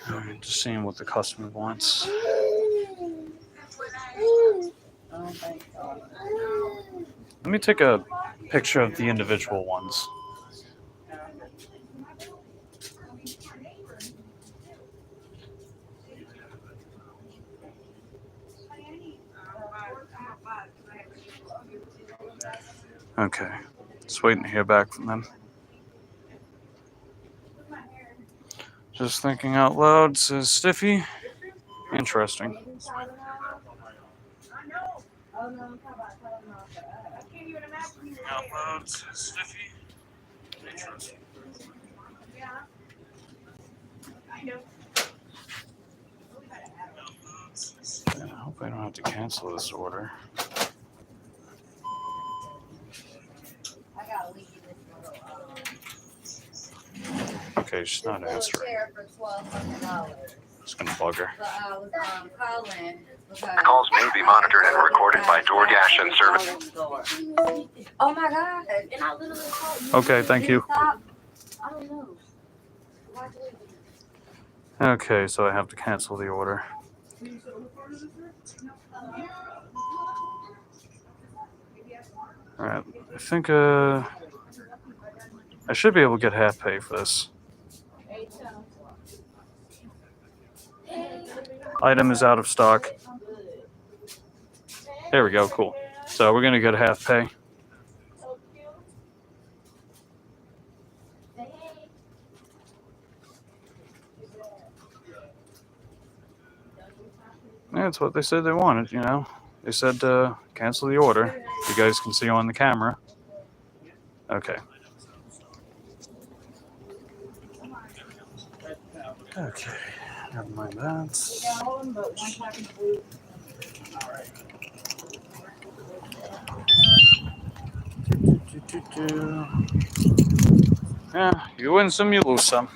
All right, just seeing what the customer wants. Let me take a picture of the individual ones. Okay, just waiting to hear back from them. Just thinking out loud, says Stiffy. Interesting. Out loud, says Stiffy. Interesting. I hope I don't have to cancel this order. Okay, she's not answering. Just gonna bug her. Calls may be monitored and recorded by DoorDash and service. Oh my God. And I literally called you. Okay, thank you. Stop. I don't know. Okay, so I have to cancel the order. Alright, I think I should be able to get half pay for this. Item is out of stock. There we go, cool. So we're gonna get half pay. That's what they said they wanted, you know. They said cancel the order. You guys can see on the camera. Okay. Okay, never mind that. Yeah, you win some, you lose some.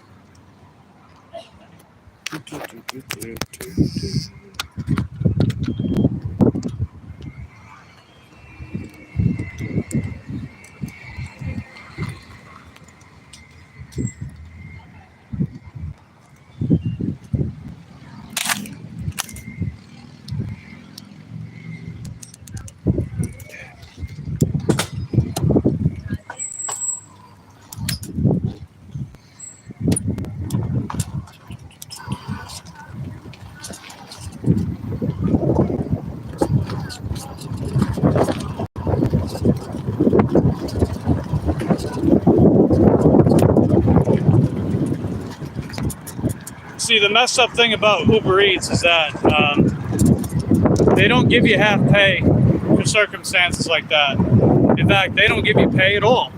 See, the messed up thing about Uber Eats is that they don't give you half pay for circumstances like that. In fact, they don't give you pay at all.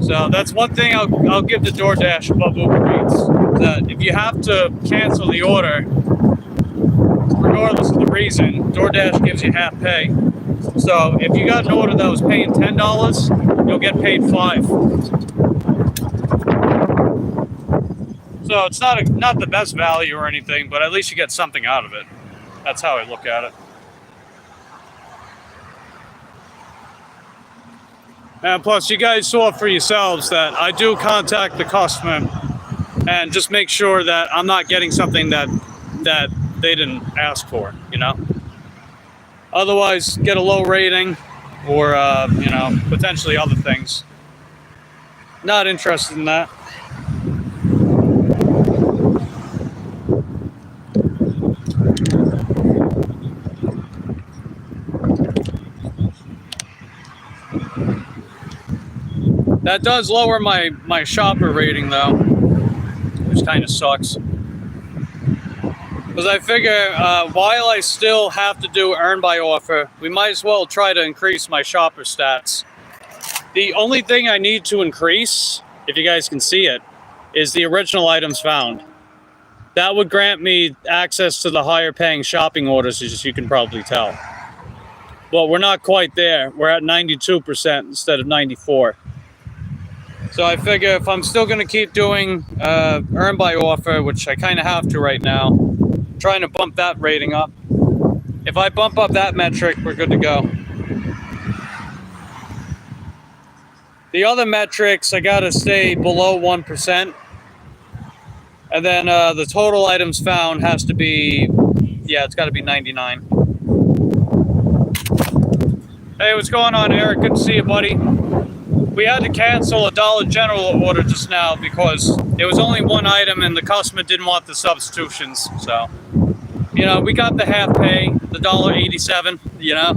So that's one thing I'll give to DoorDash above Uber Eats. That if you have to cancel the order, regardless of the reason, DoorDash gives you half pay. So if you got an order that was paying $10, you'll get paid $5. So it's not the best value or anything, but at least you get something out of it. That's how I look at it. And plus, you guys saw for yourselves that I do contact the customer and just make sure that I'm not getting something that they didn't ask for, you know? Otherwise, get a low rating or, you know, potentially other things. Not interested in that. That does lower my shopper rating though, which kind of sucks. Because I figure while I still have to do earn by offer, we might as well try to increase my shopper stats. The only thing I need to increase, if you guys can see it, is the original items found. That would grant me access to the higher paying shopping orders, as you can probably tell. But we're not quite there. We're at 92% instead of 94%. So I figure if I'm still going to keep doing earn by offer, which I kind of have to right now, trying to bump that rating up. If I bump up that metric, we're good to go. The other metrics, I got to stay below 1%. And then the total items found has to be, yeah, it's got to be 99. Hey, what's going on, Eric? Good to see you, buddy. We had to cancel a Dollar General order just now because there was only one item and the customer didn't want the substitutions. So, you know, we got the half pay, the $1.87, you know.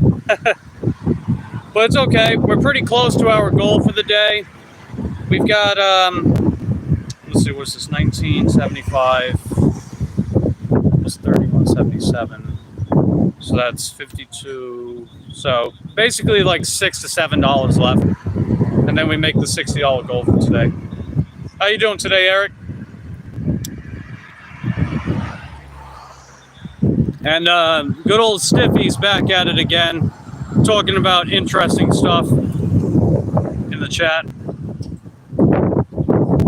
But it's okay. We're pretty close to our goal for the day. We've got, let's see, what's this, 1975 plus 3177. So that's 52. So basically like $6 to $7 left. And then we make the $60 goal for today. How you doing today, Eric? And good old Stiffy's back at it again, talking about interesting stuff in the chat.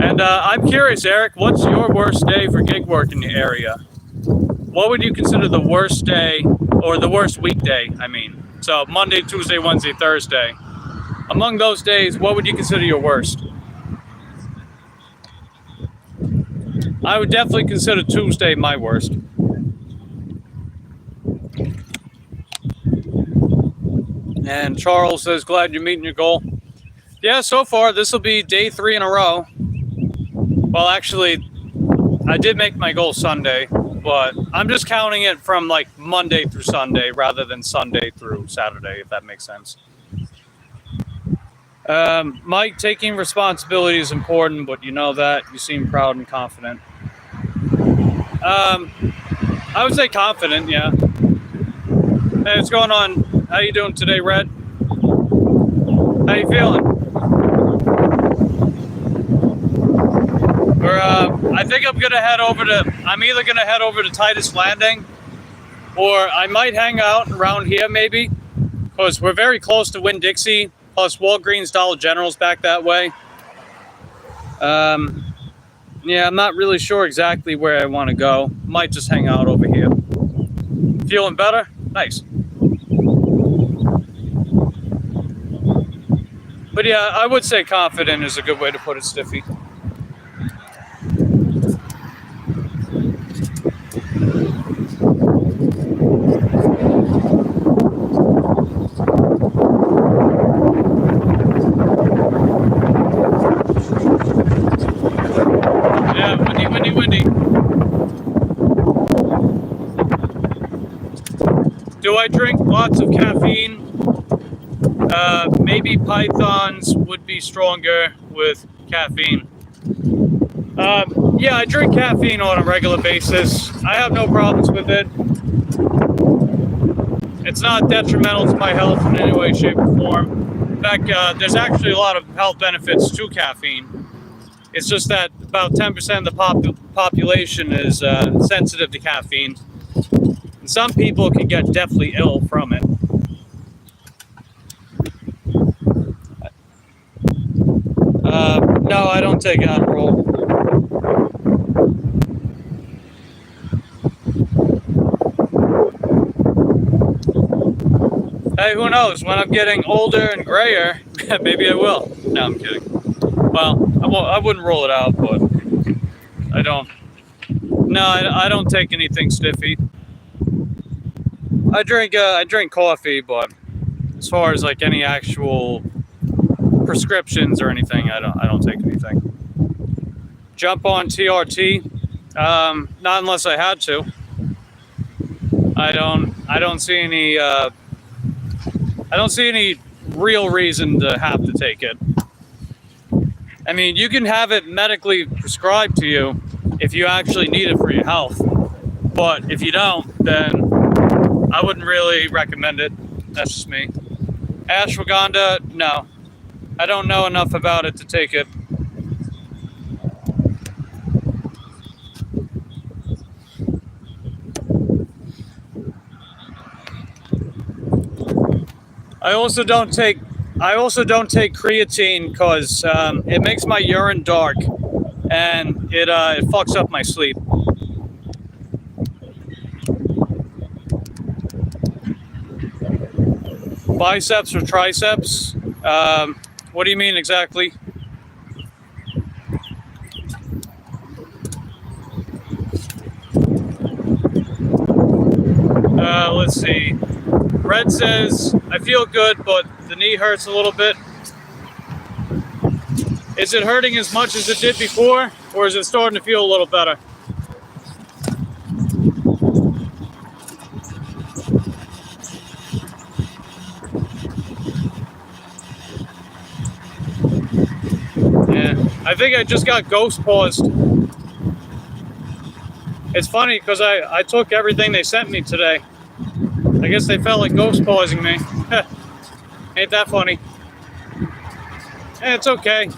And I'm curious, Eric, what's your worst day for gig work in the area? What would you consider the worst day, or the worst weekday, I mean? So Monday, Tuesday, Wednesday, Thursday. Among those days, what would you consider your worst? I would definitely consider Tuesday my worst. And Charles says, glad you're meeting your goal. Yeah, so far, this will be day 3 in a row. Well, actually, I did make my goal Sunday, but I'm just counting it from like Monday through Sunday rather than Sunday through Saturday, if that makes sense. Mike, taking responsibility is important, but you know that. You seem proud and confident. I would say confident, yeah. Hey, what's going on? How you doing today, Red? How you feeling? I think I'm gonna head over to. I'm either gonna head over to Titus Landing, or I might hang out around here maybe, because we're very close to Winn-Dixie. Plus Walgreens, Dollar General's back that way. Yeah, I'm not really sure exactly where I want to go. Might just hang out over here. Feeling better? Nice. But yeah, I would say confident is a good way to put it, Stiffy. Yeah, windy. Do I drink lots of caffeine? Maybe pythons would be stronger with caffeine. Yeah, I drink caffeine on a regular basis. I have no problems with it. It's not detrimental to my health in any way, shape, or form. In fact, there's actually a lot of health benefits to caffeine. It's just that about 10% of the population is sensitive to caffeine. And some people can get deathly ill from it. No, I don't take Adderall. Hey, who knows? When I'm getting older and grayer, maybe I will. No, I'm kidding. Well, I wouldn't rule it out, but I don't. No, I don't take anything Stiffy. I drink coffee, but as far as like any actual prescriptions or anything, I don't take anything. Jump on TRT? Not unless I had to. I don't see any. I don't see any real reason to have to take it. I mean, you can have it medically prescribed to you if you actually need it for your health. But if you don't, then I wouldn't really recommend it. That's just me. Ashwagandha, no. I don't know enough about it to take it. I also don't take creatine because it makes my urine dark and it fucks up my sleep. Biceps or triceps? What do you mean exactly? Let's see. Red says, I feel good, but the knee hurts a little bit. Is it hurting as much as it did before, or is it starting to feel a little better? I think I just got ghost paused. It's funny because I took everything they sent me today. I guess they felt like ghost pausing me. Ain't that funny? It's okay.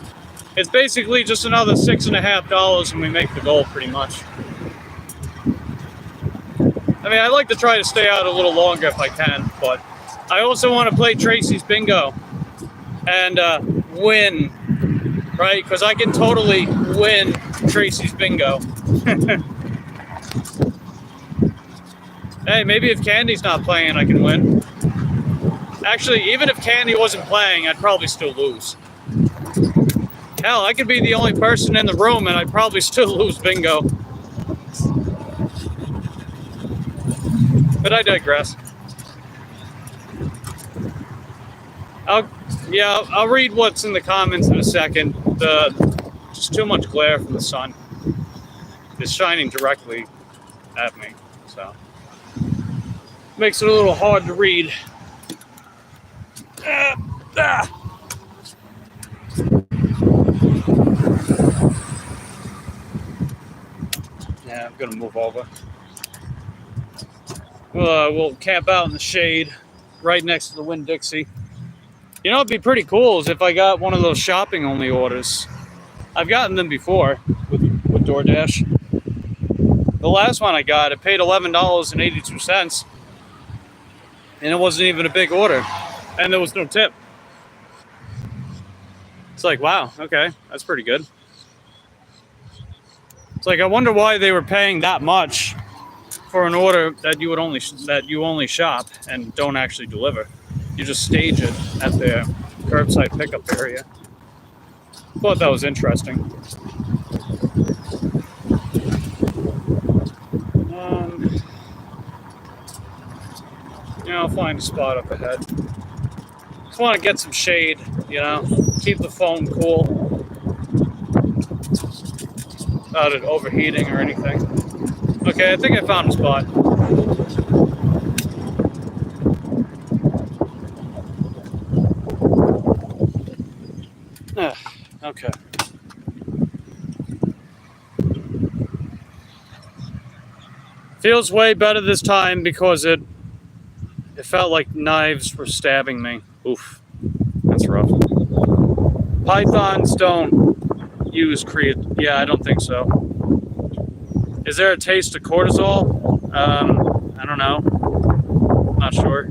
It's basically just another $6.50 and we make the goal pretty much. I mean, I like to try to stay out a little longer if I can, but I also want to play Tracy's Bingo and win, right? Because I can totally win Tracy's Bingo. Hey, maybe if Candy's not playing, I can win. Actually, even if Candy wasn't playing, I'd probably still lose. Hell, I could be the only person in the room and I'd probably still lose Bingo. But I digress. I'll read what's in the comments in a second. Just too much glare from the sun. It's shining directly at me, so makes it a little hard to read. Yeah, I'm gonna move over. We'll camp out in the shade right next to the Winn-Dixie. You know, it'd be pretty cool is if I got one of those shopping only orders. I've gotten them before with DoorDash. The last one I got, I paid $11.82, and it wasn't even a big order, and there was no tip. It's like, wow, okay, that's pretty good. It's like, I wonder why they were paying that much for an order that you only shop and don't actually deliver. You just stage it at their curbside pickup area. Thought that was interesting. I'll find a spot up ahead. Just want to get some shade, you know, keep the phone cool without it overheating or anything. Okay, I think I found a spot. Okay. Feels way better this time because it felt like knives were stabbing me. Oof, that's rough. Pythons don't use creatine. Yeah, I don't think so. Is there a taste of cortisol? I don't know. Not sure.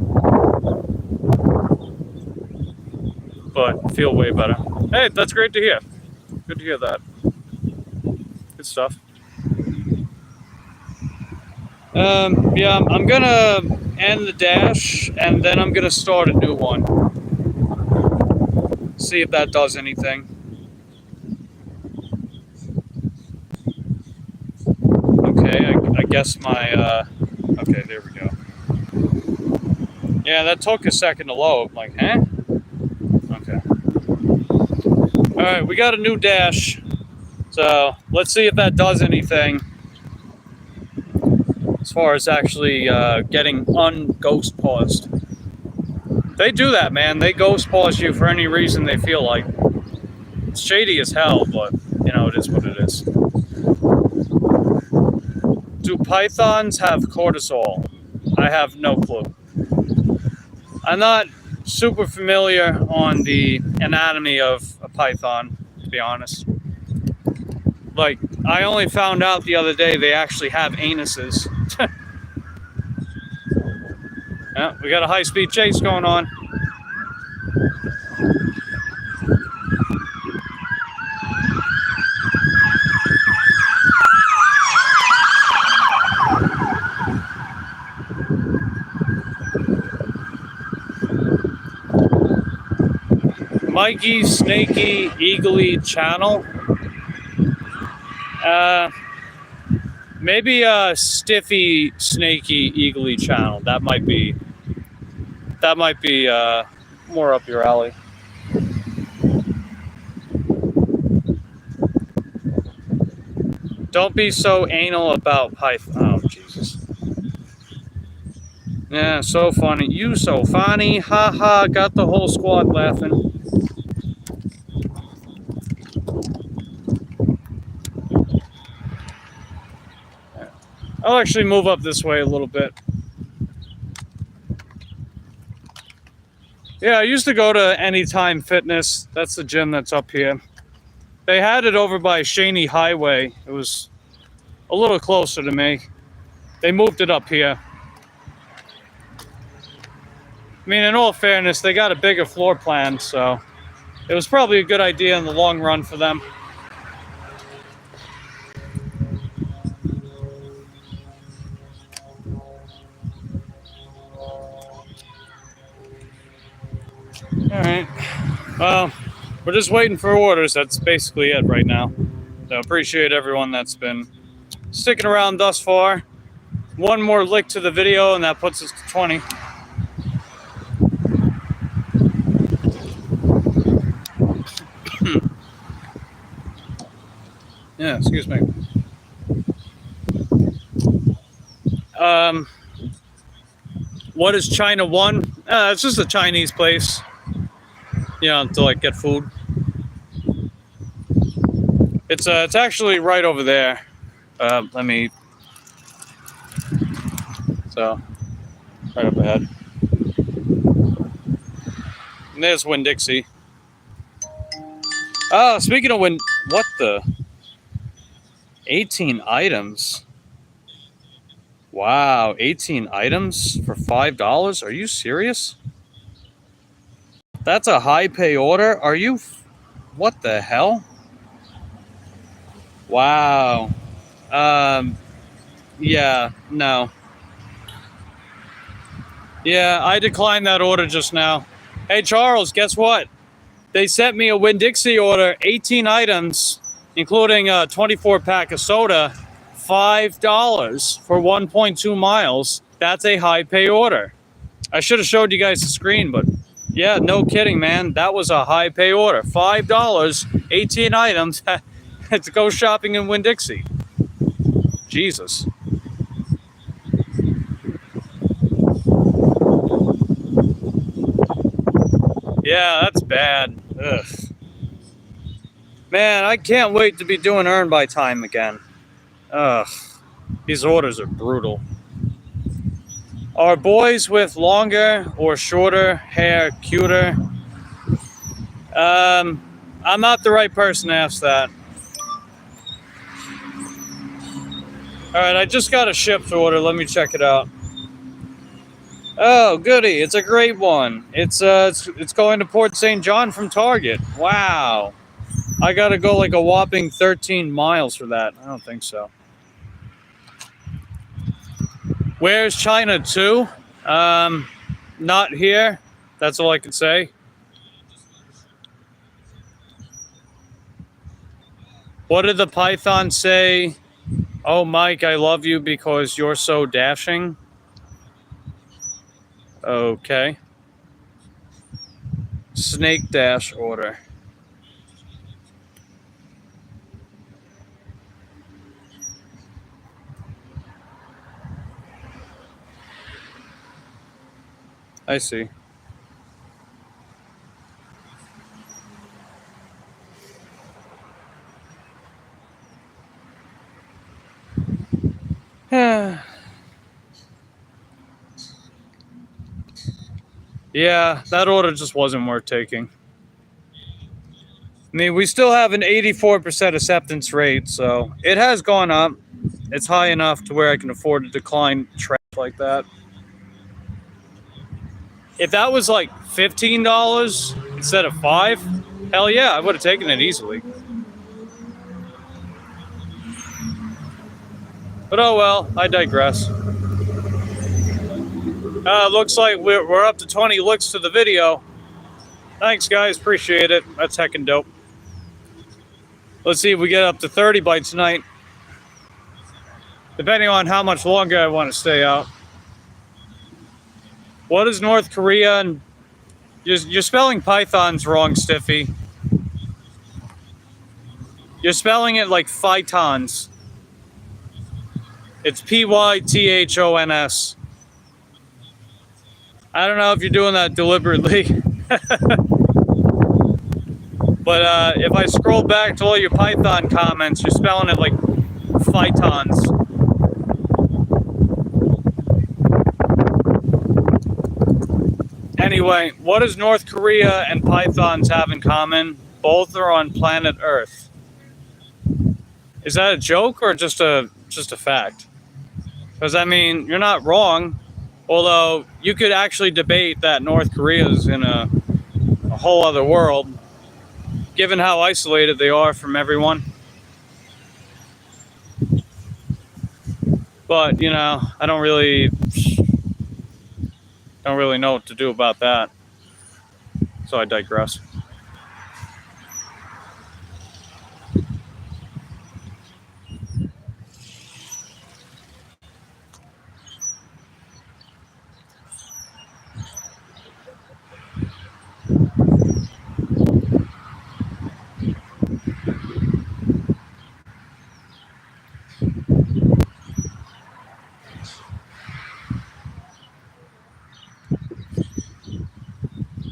But feel way better. Hey, that's great to hear. Good to hear that. Good stuff. Yeah, I'm gonna end the dash and then I'm gonna start a new one. See if that does anything. Okay, I guess my, okay, there we go. Yeah, that took a second to load. I'm like, huh? Okay. Alright, we got a new dash. So, let's see if that does anything. As far as actually getting un-ghost paused. They do that, man. They ghost pause you for any reason they feel like. It's shady as hell, but, you know, it is what it is. Do pythons have cortisol? I have no clue. I'm not super familiar on the anatomy of a python, to be honest. Like, I only found out the other day they actually have anuses. Yeah, we got a high-speed chase going on. Mikey, Snaky, Eagly channel. Maybe a Stiffy, Snaky, Eagly channel. That might be more up your alley. Don't be so anal about Python. Oh, Jesus. Yeah, so funny. You so funny. Ha ha. Got the whole squad laughing. I'll actually move up this way a little bit. Yeah, I used to go to Anytime Fitness. That's the gym that's up here. They had it over by Shaney Highway. It was a little closer to me. They moved it up here. I mean, in all fairness, they got a bigger floor plan, so it was probably a good idea in the long run for them. All right. Well, we're just waiting for orders. That's basically it right now. So appreciate everyone that's been sticking around thus far. One more lick to the video, and that puts us to 20. Yeah, excuse me. What is China One? It's just a Chinese place, you know, to like get food. It's actually right over there. Let me. So, right up ahead. And there's Winn-Dixie. Oh, speaking of Winn, what the? 18 items. Wow, 18 items for $5? Are you serious? That's a high pay order? Are you? What the hell? Wow. Yeah, no. Yeah, I declined that order just now. Hey, Charles, guess what? They sent me a Winn-Dixie order, 18 items, including a 24-pack of soda, $5 for 1.2 miles. That's a high pay order. I should have showed you guys the screen, but yeah, no kidding, man. That was a high pay order. $5, 18 items to go shopping in Winn-Dixie. Jesus. Yeah, that's bad. Ugh. Man, I can't wait to be doing earn by time again. Ugh. These orders are brutal. Are boys with longer or shorter hair cuter? I'm not the right person to ask that. Alright, I just got a shipped order. Let me check it out. Oh, goody. It's a great one. It's going to Port St. John from Target. Wow. I got to go like a whopping 13 miles for that. I don't think so. Where's China 2? Not here. That's all I can say. What did the python say? Oh, Mike, I love you because you're so dashing. Okay. Snake dash order. I see. Yeah, that order just wasn't worth taking. I mean, we still have an 84% acceptance rate, so it has gone up. It's high enough to where I can afford to decline trash like that. If that was like $15 instead of $5, hell yeah, I would have taken it easily. But oh well, I digress. Looks like we're up to 20 looks to the video. Thanks, guys. Appreciate it. That's heckin' dope. Let's see if we get up to 30 by tonight. Depending on how much longer I want to stay out. What is North Korea? And you're spelling pythons wrong, Stiffy. You're spelling it like phytons. It's Pythons. I don't know if you're doing that deliberately. But if I scroll back to all your Python comments, you're spelling it like phytons. Anyway, what does North Korea and pythons have in common? Both are on planet Earth. Is that a joke or just a fact? Because I mean, you're not wrong. Although you could actually debate that North Korea is in a whole other world, given how isolated they are from everyone. But you know, I don't really know what to do about that. So I digress.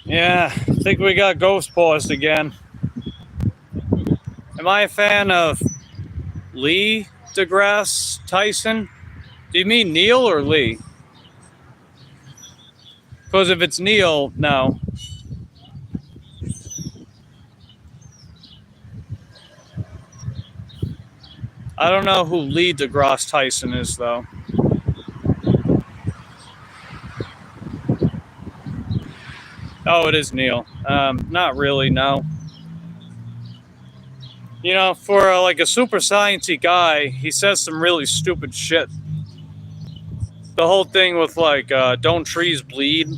Yeah, I think we got ghost paused again. Am I a fan of Lee deGrasse Tyson? Do you mean Neil or Lee? Because if it's Neil, no. I don't know who Lee deGrasse Tyson is, though. Oh, it is Neil. Not really, no. You know, for like a super sciencey guy, he says some really stupid shit. The whole thing with like, don't trees bleed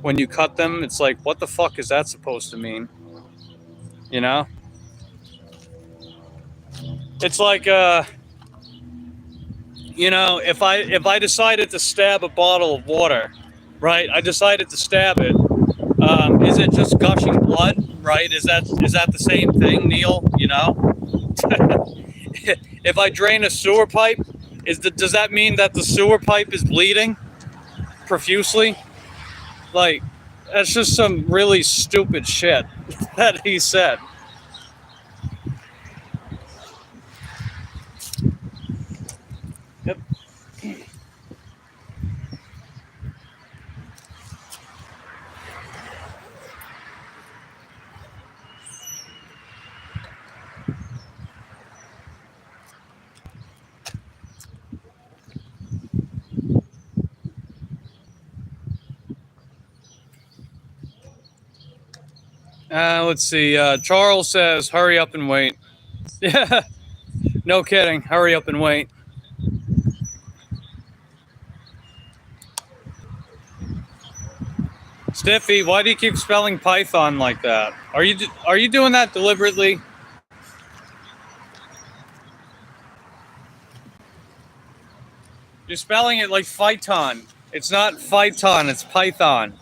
when you cut them? It's like, what the fuck is that supposed to mean? You know? It's like, you know, if I decided to stab a bottle of water, right? I decided to stab it. Is it just gushing blood, right? Is that the same thing, Neil? You know? If I drain a sewer pipe, does that mean that the sewer pipe is bleeding profusely? Like, that's just some really stupid shit that he said. Yep. Let's see. Charles says, hurry up and wait. Yeah, no kidding. Hurry up and wait. Stiffy, why do you keep spelling Python like that? Are you doing that deliberately? You're spelling it like Phyton. It's not Phyton, it's Python.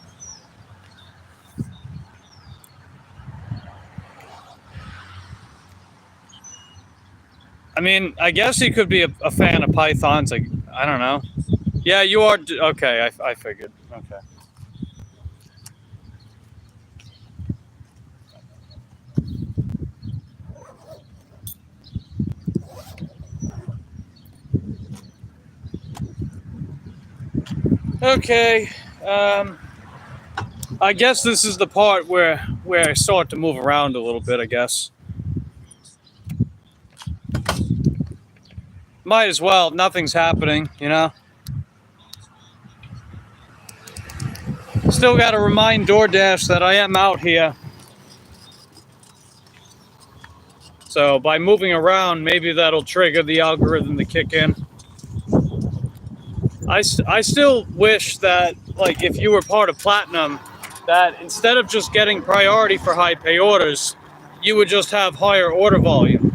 I mean, I guess he could be a fan of Pythons. Like, I don't know. Yeah, you are. Okay, I figured. Okay. Okay. I guess this is the part where I start to move around a little bit, I guess. Might as well. Nothing's happening, you know? Still got to remind DoorDash that I am out here. So by moving around, maybe that'll trigger the algorithm to kick in. I still wish that, like, if you were part of Platinum, that instead of just getting priority for high pay orders, you would just have higher order volume.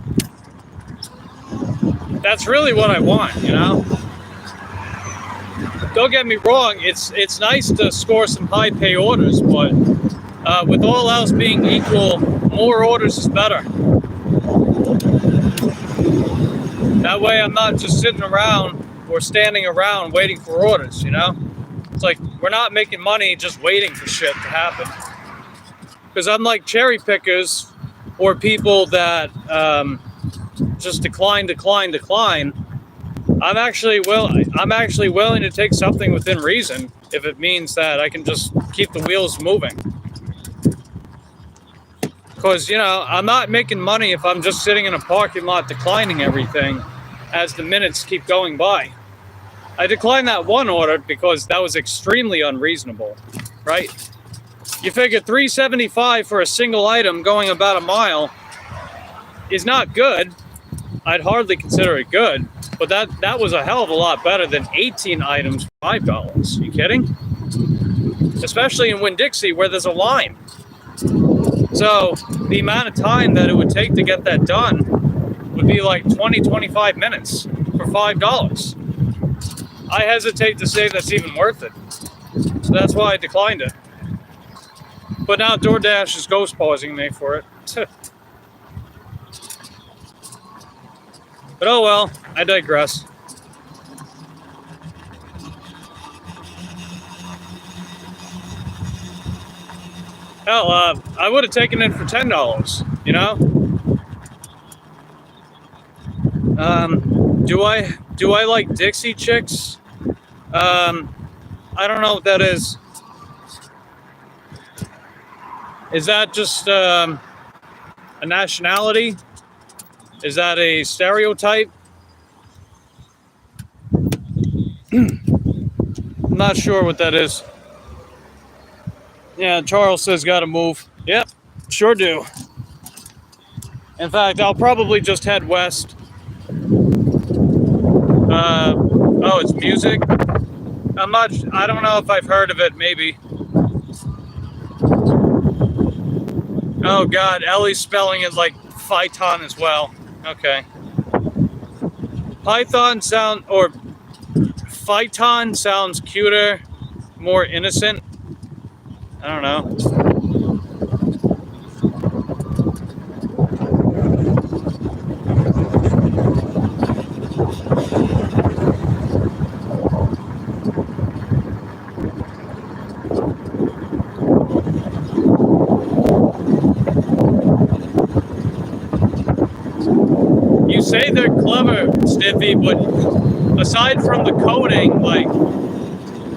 That's really what I want, you know? Don't get me wrong, it's nice to score some high pay orders, but with all else being equal, more orders is better. That way I'm not just sitting around or standing around waiting for orders, you know? It's like, we're not making money just waiting for shit to happen. Because unlike cherry pickers or people that just decline, I'm actually willing to take something within reason if it means that I can just keep the wheels moving. Because, you know, I'm not making money if I'm just sitting in a parking lot declining everything as the minutes keep going by. I declined that one order because that was extremely unreasonable, right? You figure $3.75 for a single item going about a mile is not good. I'd hardly consider it good, but that was a hell of a lot better than 18 items for $5. You kidding? Especially in Winn-Dixie where there's a line. So the amount of time that it would take to get that done would be like 20-25 minutes for $5. I hesitate to say that's even worth it. So that's why I declined it. But now DoorDash is ghost pausing me for it. But oh well, I digress. Hell, I would have taken it for $10, you know? Do I like Dixie Chicks? I don't know what that is. Is that just a nationality? Is that a stereotype? I'm not sure what that is. Yeah, Charles says gotta move. Yep, sure do. In fact, I'll probably just head west. Oh, it's music? I don't know if I've heard of it, maybe. Oh God, Ellie's spelling it like Python as well. Okay. Python sounds cuter, more innocent. I don't know. You say they're clever, Stiffy, but aside from the coding, like,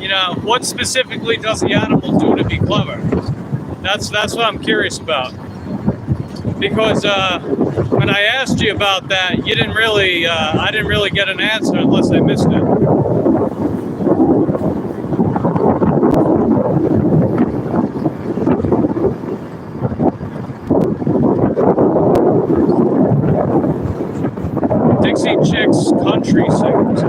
you know, what specifically does the animal do to be clever? That's what I'm curious about. Because when I asked you about that, you didn't really, I didn't really get an answer unless I missed it. Dixie Chicks country singers.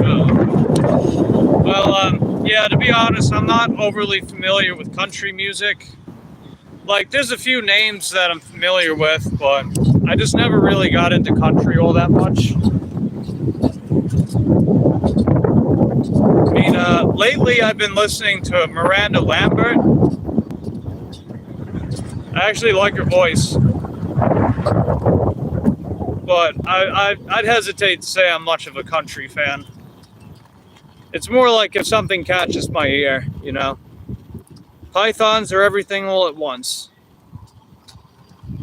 Well, yeah, to be honest, I'm not overly familiar with country music. Like, there's a few names that I'm familiar with, but I just never really got into country all that much. I mean, lately I've been listening to Miranda Lambert. I actually like her voice. But I'd hesitate to say I'm much of a country fan. It's more like if something catches my ear, you know. Pythons are everything all at once.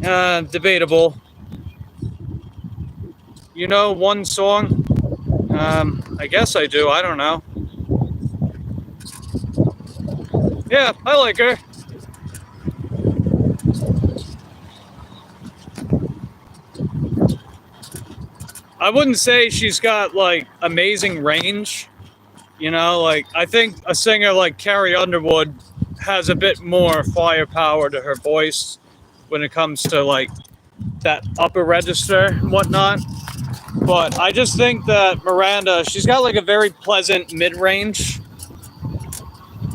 Debatable. You know one song? I guess I do. I don't know. Yeah, I like her. I wouldn't say she's got, like, amazing range. You know, like, I think a singer like Carrie Underwood has a bit more firepower to her voice when it comes to, like, that upper register and whatnot. But I just think that Miranda, she's got, like, a very pleasant mid-range.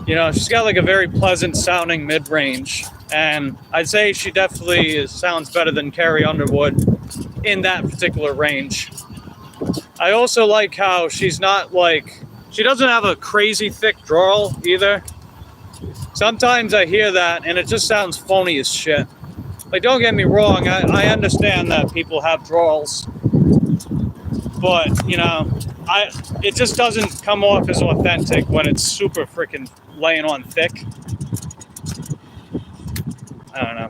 You know, she's got, like, a very pleasant sounding mid-range. And I'd say she definitely sounds better than Carrie Underwood in that particular range. I also like how she's not, like, she doesn't have a crazy thick drawl either. Sometimes I hear that and it just sounds phony as shit. Like, don't get me wrong, I understand that people have drawls, but, you know, it just doesn't come off as authentic when it's super freaking laying on thick. I don't know.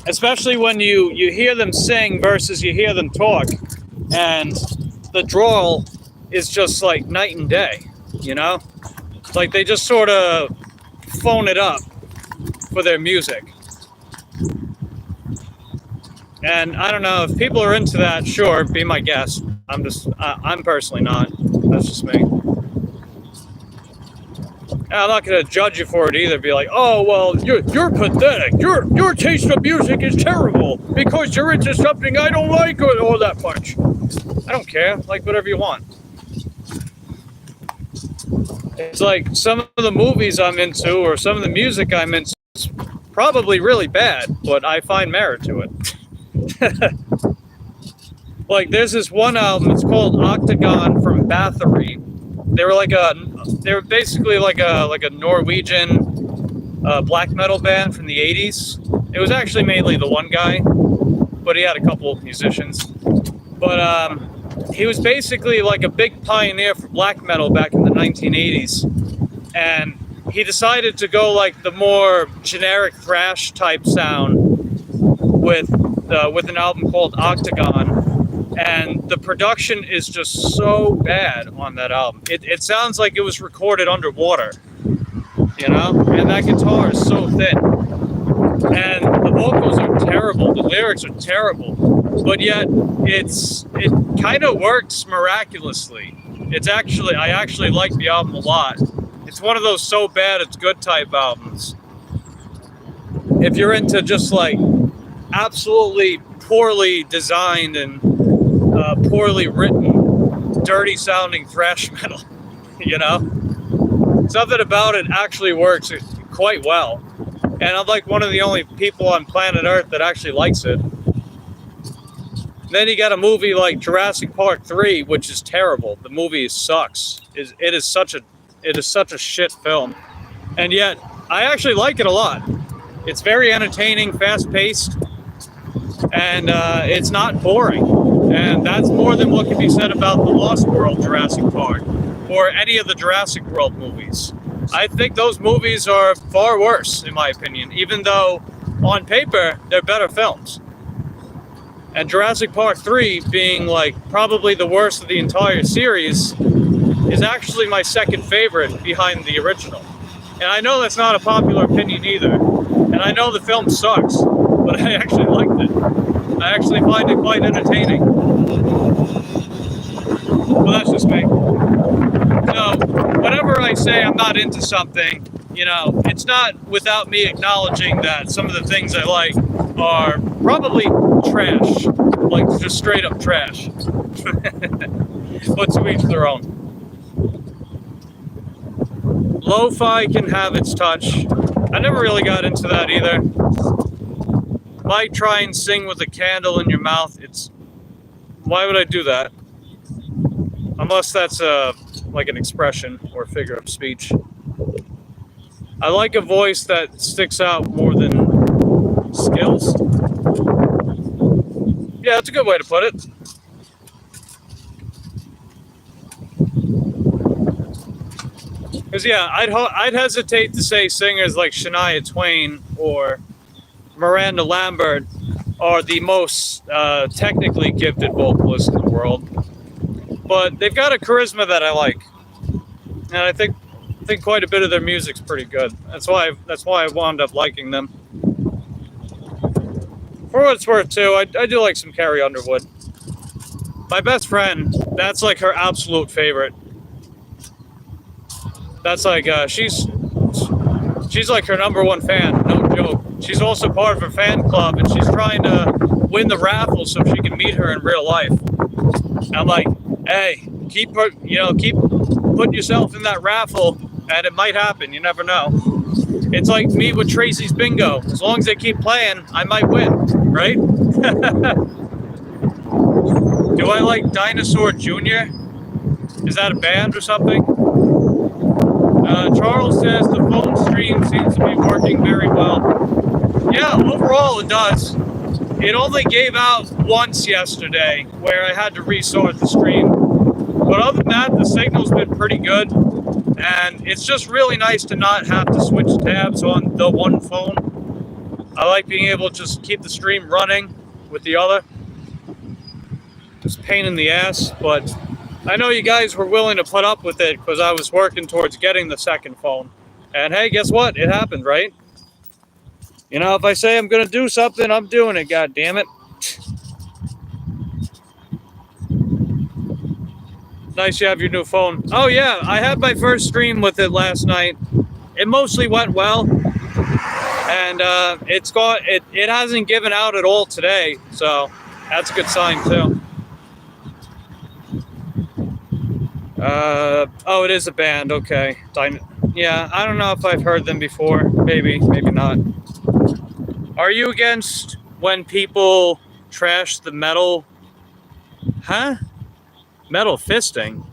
Especially when you hear them sing versus you hear them talk, and the drawl is just like night and day. you know? Like they just sort of phone it up for their music. And I don't know, if people are into that, sure, be my guest. I'm personally not. That's just me. And I'm not going to judge you for it either. Be like, oh, well, you're pathetic. Your taste of music is terrible because you're into something I don't like or all that much. I don't care. Like whatever you want. It's like some of the movies I'm into or some of the music I'm into is probably really bad, but I find merit to it. Like there's this one album, it's called Octagon from Bathory. They were basically like a Norwegian black metal band from the 80s. It was actually mainly the one guy, but he had a couple of musicians. But he was basically like a big pioneer for black metal back in the 1980s. And he decided to go like the more generic thrash type sound with an album called Octagon. And the production is just so bad on that album. It sounds like it was recorded underwater, you know? And that guitar is so thin. And the vocals are terrible. The lyrics are terrible. But yet, it kind of works miraculously. I actually like the album a lot. It's one of those so bad it's good type albums. If you're into just like absolutely poorly designed and poorly written, dirty sounding thrash metal, you know? Something about it actually works quite well. And I'm like one of the only people on planet Earth that actually likes it. Then you got a movie like Jurassic Park 3, which is terrible. The movie sucks. It is such a shit film. And yet, I actually like it a lot. It's very entertaining, fast-paced, and it's not boring. And that's more than what can be said about the Lost World Jurassic Park or any of the Jurassic World movies. I think those movies are far worse, in my opinion, even though on paper they're better films. And Jurassic Park 3 being like probably the worst of the entire series is actually my second favorite behind the original. And I know that's not a popular opinion either. And I know the film sucks, but I actually liked it. I actually find it quite entertaining. Well, that's just me. So, whenever I say I'm not into something, you know, it's not without me acknowledging that some of the things I like are probably trash. Like, just straight up trash. But to each their own. Lo-fi can have its touch. I never really got into that either. Might try and sing with a candle in your mouth. Why would I do that? Unless that's like an expression or figure of speech. I like a voice that sticks out more than skills. Yeah, that's a good way to put it. Because yeah, I'd hesitate to say singers like Shania Twain or Miranda Lambert are the most technically gifted vocalists in the world, but they've got a charisma that I like, and I think quite a bit of their music's pretty good. That's why I wound up liking them. For what it's worth, too, I do like some Carrie Underwood. My best friend, that's like her absolute favorite. That's like she's like her number one fan, no joke. She's also part of her fan club, and she's trying to win the raffle so she can meet her in real life. And I'm like, hey, keep putting yourself in that raffle, and it might happen. You never know. It's like me with Tracy's Bingo. As long as they keep playing, I might win, right? Do I like Dinosaur Jr.? Is that a band or something? Charles says the phone stream seems to be working very well. Yeah, overall it does. It only gave out once yesterday where I had to restart the stream. But other than that, the signal's been pretty good. And it's just really nice to not have to switch tabs on the one phone. I like being able to just keep the stream running with the other. It's a pain in the ass, but I know you guys were willing to put up with it because I was working towards getting the second phone. And hey, guess what? It happened, right? You know, if I say I'm going to do something, I'm doing it, god damn it. Nice you have your new phone. Oh yeah, I had my first stream with it last night. It mostly went well. And it hasn't given out at all today, so that's a good sign too. Oh, it is a band, okay. Yeah, I don't know if I've heard them before. Maybe not. Are you against when people trash the metal? Huh? Metal fisting?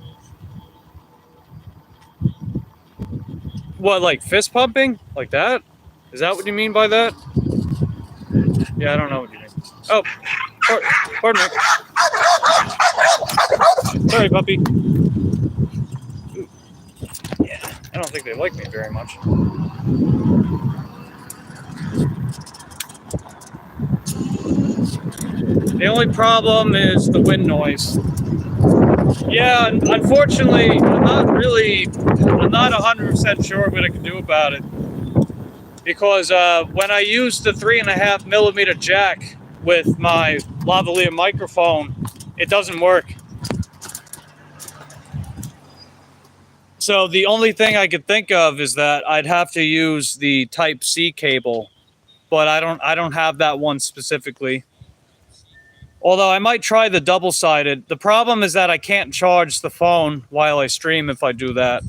What, like fist pumping? Like that? Is that what you mean by that? Yeah, I don't know what you mean. Oh, pardon me. Sorry, puppy. Ooh. Yeah, I don't think they like me very much. The only problem is the wind noise. Yeah, unfortunately, I'm not 100% sure what I can do about it. Because when I use the 3.5mm jack with my lavalier microphone, it doesn't work. So the only thing I could think of is that I'd have to use the Type-C cable, but I don't have that one specifically. Although I might try the double-sided. The problem is that I can't charge the phone while I stream if I do that.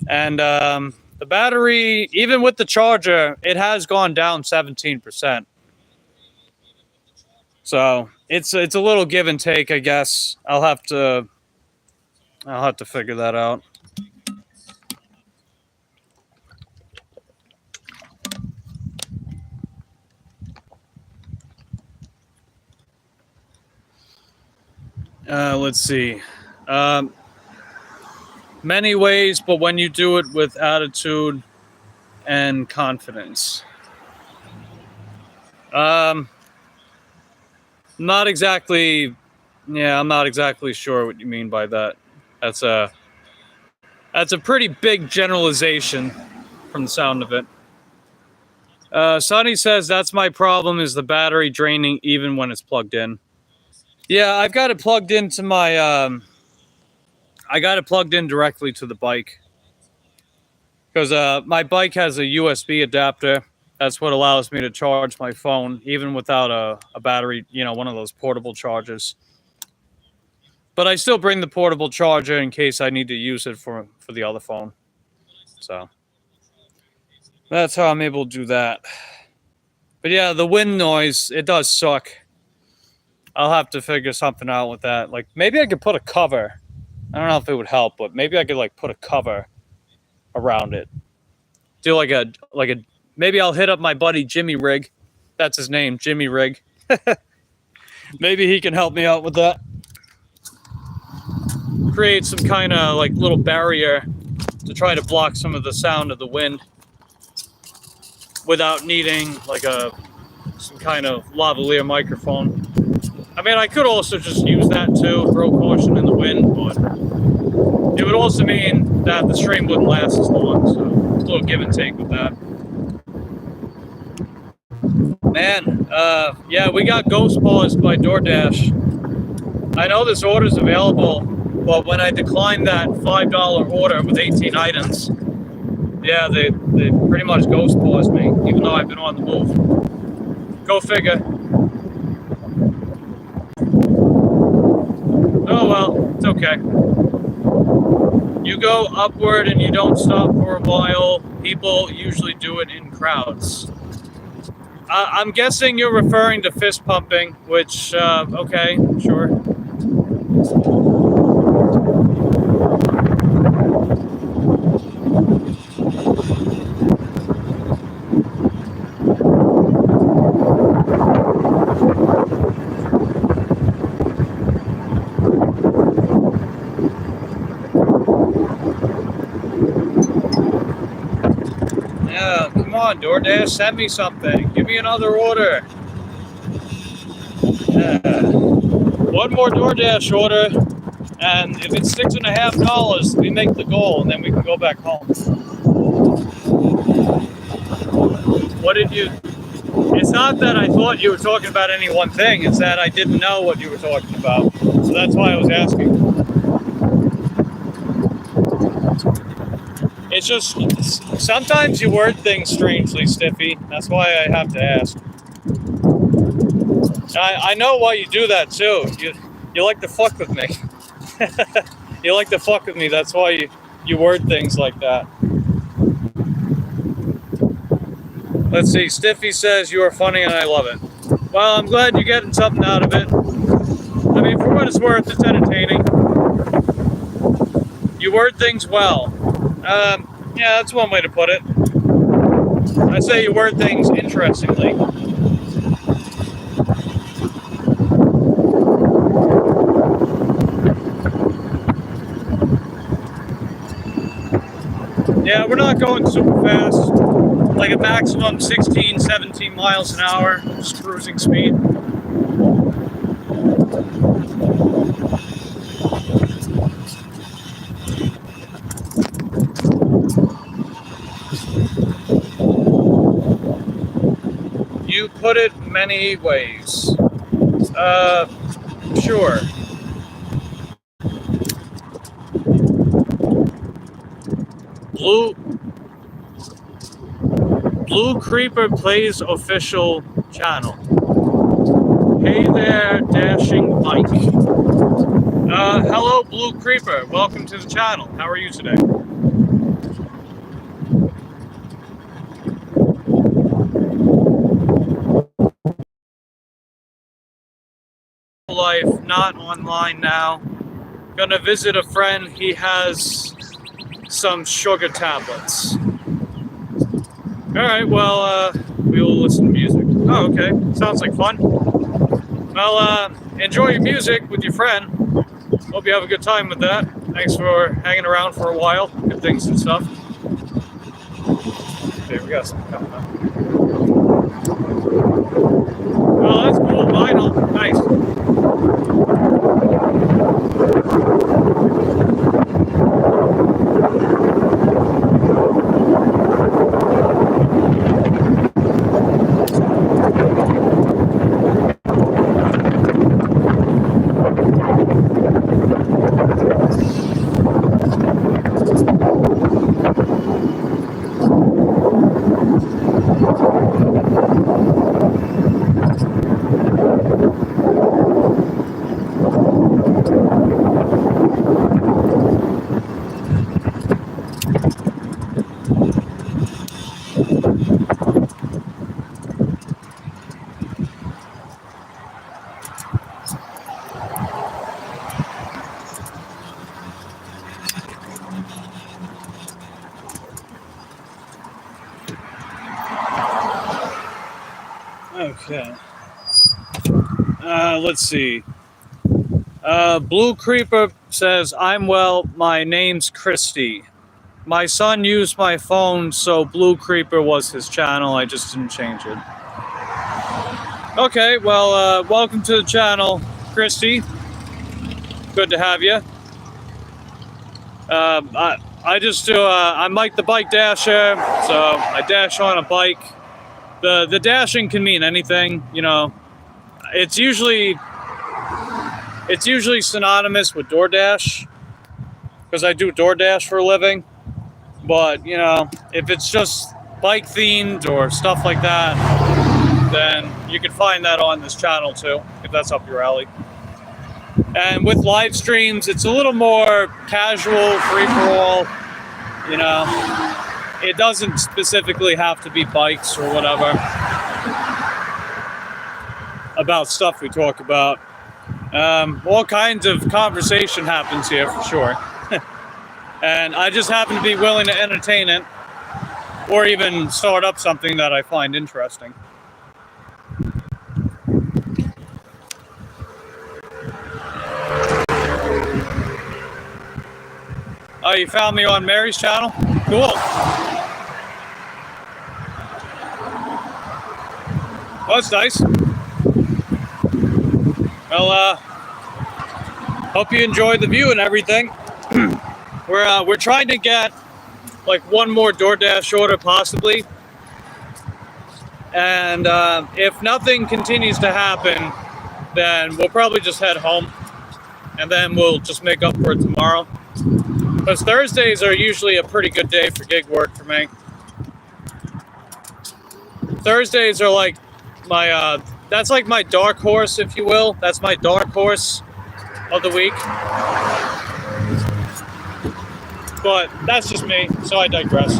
And the battery, even with the charger, it has gone down 17%. So it's a little give and take, I guess. I'll have to figure that out. Let's see. Many ways, but when you do it with attitude and confidence. Not exactly. Yeah, I'm not exactly sure what you mean by that. That's a pretty big generalization from the sound of it. Sonny says that's my problem, is the battery draining even when it's plugged in. Yeah, I've got it plugged into my I got it plugged in directly to the bike. Because my bike has a USB adapter. That's what allows me to charge my phone, even without a battery, you know, one of those portable chargers. But I still bring the portable charger in case I need to use it for the other phone. So that's how I'm able to do that. But yeah, the wind noise, it does suck. I'll have to figure something out with that. Like, maybe I could put a cover. I don't know if it would help, but maybe I could, like, put a cover around it. Do like a maybe I'll hit up my buddy Jimmy Rig. That's his name, Jimmy Rig. Maybe he can help me out with that. Create some kind of like little barrier to try to block some of the sound of the wind without needing like some kind of lavalier microphone. I mean, I could also just use that too, throw caution in the wind, but it would also mean that the stream wouldn't last as long, so it's a little give and take with that. Man, yeah, we got ghost paused by DoorDash. I know this order's available, but when I declined that $5 order with 18 items, yeah, they pretty much ghost paused me, even though I've been on the move. Go figure. Oh well, it's okay. You go upward and you don't stop for a while. People usually do it in crowds. I'm guessing you're referring to fist pumping, which, okay, sure. DoorDash, send me something. Give me another order. One more DoorDash order, And if it's $6.50, we make the goal, and then we can go back home. What did you? It's not that I thought you were talking about any one thing. It's that I didn't know what you were talking about. So that's why I was asking. It's just sometimes you word things strangely, Stiffy. That's why I have to ask. I know why you do that too. You like to fuck with me. You like to fuck with me. That's why you word things like that. Let's see. Stiffy says you are funny and I love it. Well, I'm glad you're getting something out of it. I mean, for what it's worth, it's entertaining. You word things well. Yeah, that's one way to put it. I say you word things interestingly. Yeah, we're not going super fast. Like a maximum 16, 17 miles an hour, just cruising speed. You put it many ways. Sure. Blue Creeper Plays official channel. Hey there, dashing bike. Hello, Blue Creeper. Welcome to the channel. How are you today? Life, not online now. Gonna visit a friend. He has some sugar tablets. Alright, well, we will listen to music. Oh, okay. Sounds like fun. Well, enjoy your music with your friend. Hope you have a good time with that. Thanks for hanging around for a while. Good things and stuff. Okay, we got something coming up. Oh, that's cool. Vinyl. Nice. Okay. Let's see. Blue Creeper says, I'm well, my name's Christy. My son used my phone, so Blue Creeper was his channel. I just didn't change it. Okay, well, welcome to the channel, Christy. Good to have you. I just do, I'm Mike the Bike Dasher, so I dash on a bike. The dashing can mean anything, you know. It's usually synonymous with DoorDash, because I do DoorDash for a living. But, you know, if it's just bike themed or stuff like that, then you can find that on this channel too, if that's up your alley. And with live streams, it's a little more casual, free-for-all, you know. It doesn't specifically have to be bikes or whatever. About stuff we talk about. All kinds of conversation happens here for sure. And I just happen to be willing to entertain it or even start up something that I find interesting. Oh, you found me on Mary's channel? Cool. Well, that's nice. Well, Hope you enjoyed the view and everything. We're trying to get like one more DoorDash order possibly, and if nothing continues to happen, then we'll probably just head home, and then we'll just make up for it tomorrow. Because Thursdays are usually a pretty good day for gig work for me. Thursdays are like my that's like my dark horse, if you will. That's my dark horse of the week. But that's just me, so I digress.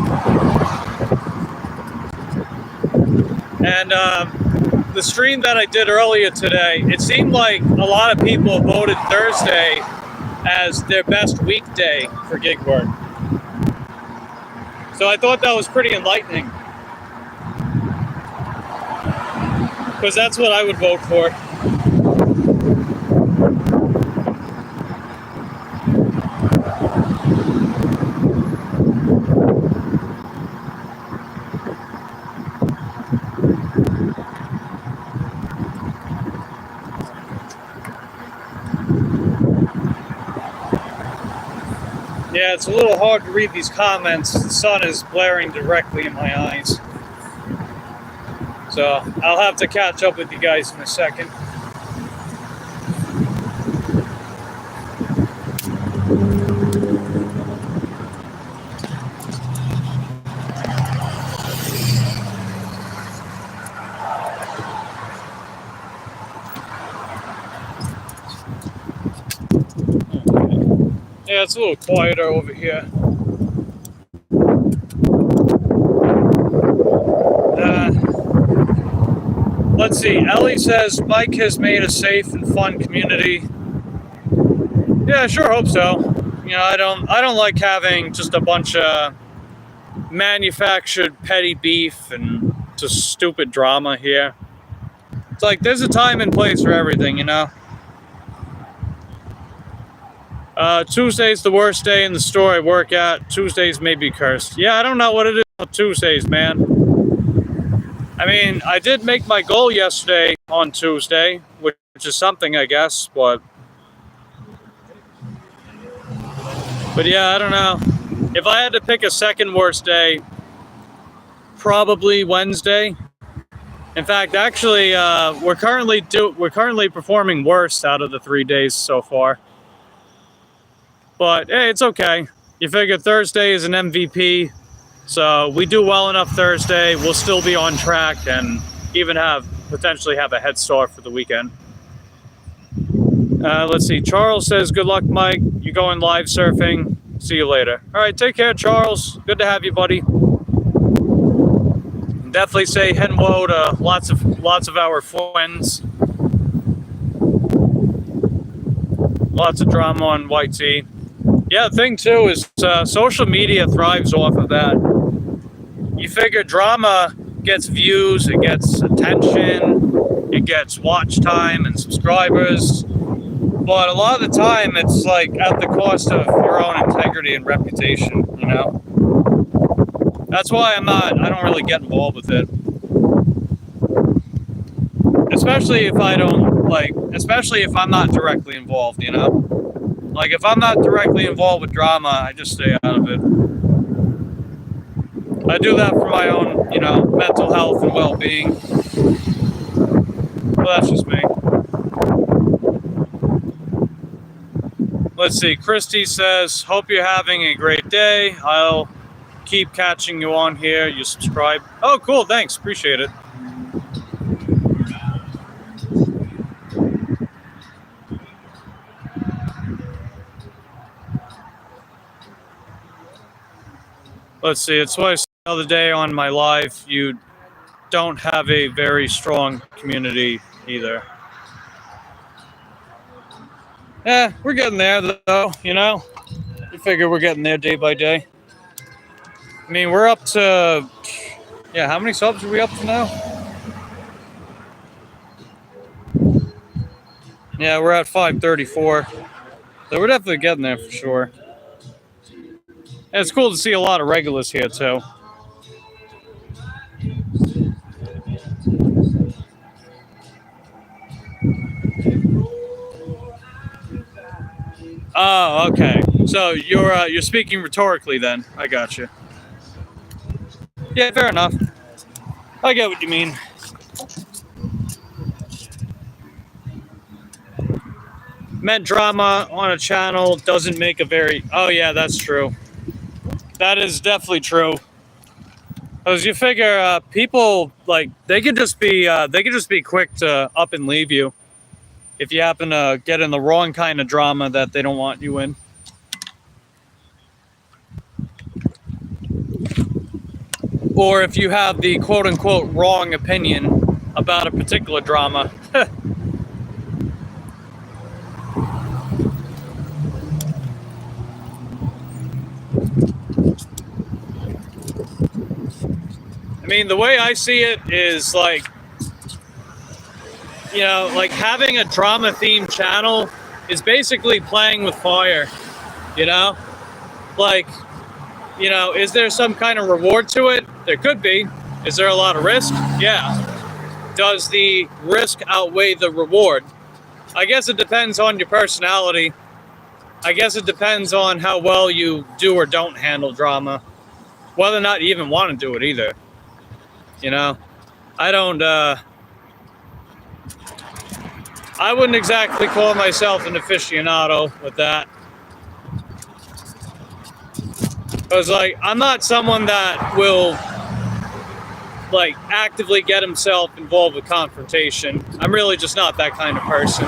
And the stream that I did earlier today, it seemed like a lot of people voted Thursday as their best weekday for gig work. So I thought that was pretty enlightening. Because that's what I would vote for. Yeah, it's a little hard to read these comments. The sun is blaring directly in my eyes. So I'll have to catch up with you guys in a second. Yeah, it's a little quieter over here. Let's see. Ellie says Mike has made a safe and fun community. Yeah, I sure hope so. You know, I don't like having just a bunch of manufactured petty beef and just stupid drama here. It's like there's a time and place for everything, you know. Tuesday's the worst day in the store I work at. Tuesdays may be cursed. Yeah, I don't know what it is on Tuesdays, man. I mean, I did make my goal yesterday on Tuesday, which is something, I guess, but yeah, I don't know. If I had to pick a second worst day, probably Wednesday. In fact, actually, we're currently performing worst out of the 3 days so far. But hey, it's okay. You figure Thursday is an MVP, so we do well enough Thursday, we'll still be on track and even potentially have a head start for the weekend. Let's see. Charles says, "Good luck, Mike. You going live surfing? See you later." All right, take care, Charles. Good to have you, buddy. Definitely say hello to lots of our friends. Lots of drama on YT. Yeah, the thing too is social media thrives off of that. You figure drama gets views, it gets attention, it gets watch time and subscribers. But a lot of the time, it's like at the cost of your own integrity and reputation, you know? That's why I don't really get involved with it. Especially if I'm not directly involved, you know? Like, if I'm not directly involved with drama, I just stay out of it. I do that for my own, you know, mental health and well-being. Well, that's just me. Let's see. Christy says, "Hope you're having a great day. I'll keep catching you on here. You subscribe." Oh, cool. Thanks. Appreciate it. Let's see. It's what I said the other day on my live. You don't have a very strong community either. Yeah, we're getting there, though, you know? You figure we're getting there day by day. I mean, we're up to... Yeah, how many subs are we up to now? Yeah, we're at 534. So we're definitely getting there for sure. And it's cool to see a lot of regulars here, too. Oh, okay. So you're speaking rhetorically then. I got you. Yeah, fair enough. I get what you mean. Meant drama on a channel doesn't make a very. Oh yeah, that's true. That is definitely true. Because you figure people like they could just be quick to up and leave you if you happen to get in the wrong kind of drama that they don't want you in. Or if you have the quote unquote wrong opinion about a particular drama. I mean, the way I see it is like, you know, like having a drama themed channel is basically playing with fire, you know? Like, you know, is there some kind of reward to it? There could be. Is there a lot of risk? Yeah. Does the risk outweigh the reward? I guess it depends on your personality. I guess it depends on how well you do or don't handle drama. Whether or not you even want to do it either. You know? I wouldn't exactly call myself an aficionado with that. Because, like, I'm not someone that will, like, actively get himself involved with confrontation. I'm really just not that kind of person.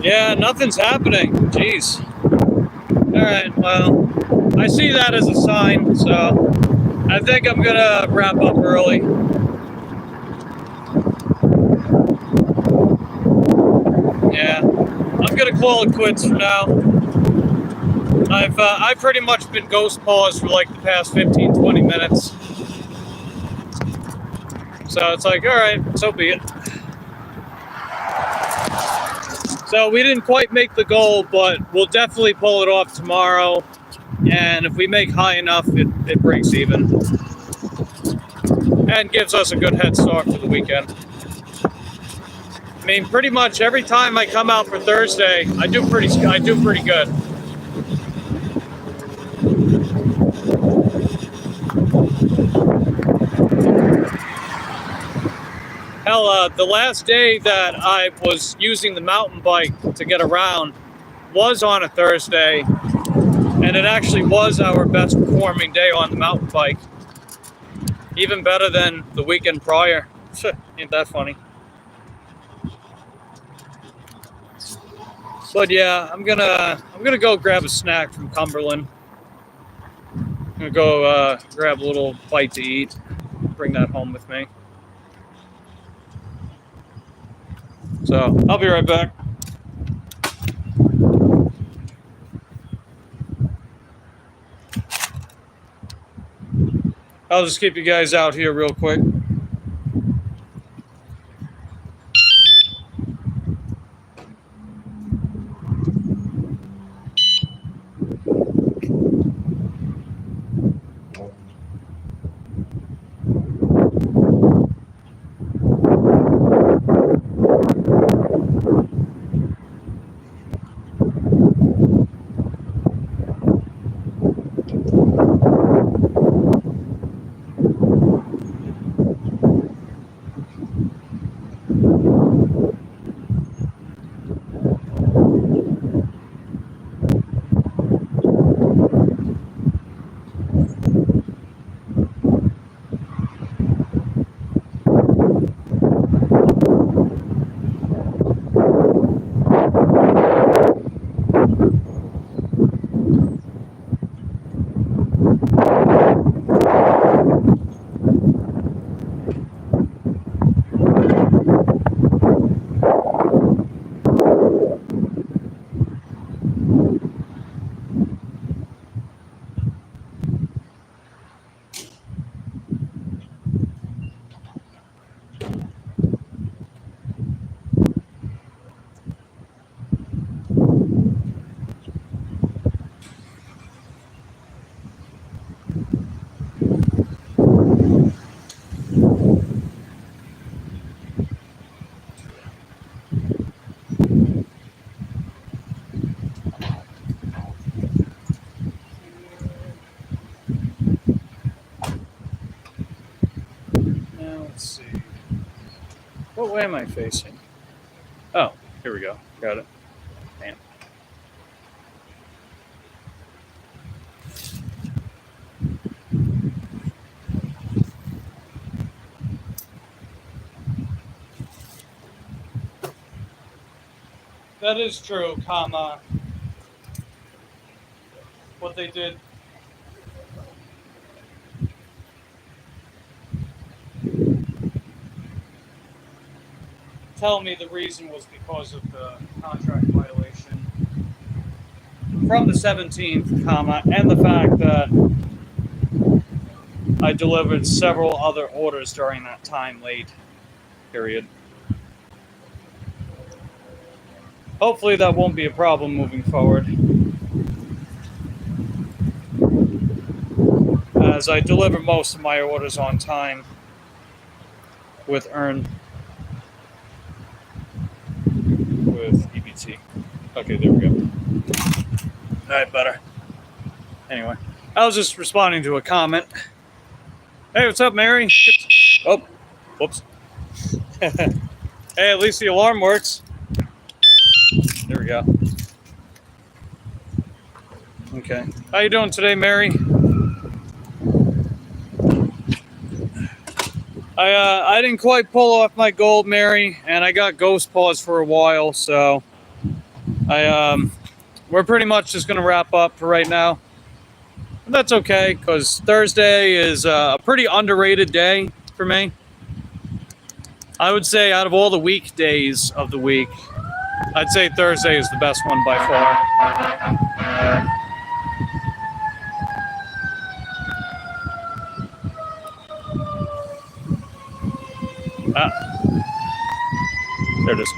Yeah, nothing's happening. Jeez. Alright, well, I see that as a sign, so I think I'm gonna wrap up early. Yeah, I'm gonna call it quits for now. I've pretty much been ghost paused for like the past 15-20 minutes. So it's like, alright, so be it. So we didn't quite make the goal, but we'll definitely pull it off tomorrow. And if we make high enough, it breaks even. And gives us a good head start for the weekend. I mean, pretty much every time I come out for Thursday, I do pretty good. Hell, the last day that I was using the mountain bike to get around was on a Thursday, and it actually was our best performing day on the mountain bike. Even better than the weekend prior. Ain't that funny? But yeah, I'm gonna go grab a snack from Cumberland. I'm gonna go grab a little bite to eat. Bring that home with me. So I'll be right back. I'll just keep you guys out here real quick. What way am I facing? Oh, here we go. Got it. Man. That is true, comma. What they did. Tell me the reason was because of the contract violation from the 17th, comma, and the fact that I delivered several other orders during that time late period. Hopefully that won't be a problem moving forward, as I deliver most of my orders on time with EBT. Okay, there we go. All right, better. Anyway, I was just responding to a comment. Hey, what's up, Mary? Oh, whoops. Hey, at least the alarm works. There we go. Okay. How you doing today, Mary? I didn't quite pull off my gold, Mary, and I got ghost paws for a while, so we're pretty much just gonna wrap up for right now. But that's okay, because Thursday is a pretty underrated day for me. I would say out of all the weekdays of the week, I'd say Thursday is the best one by far. There it is.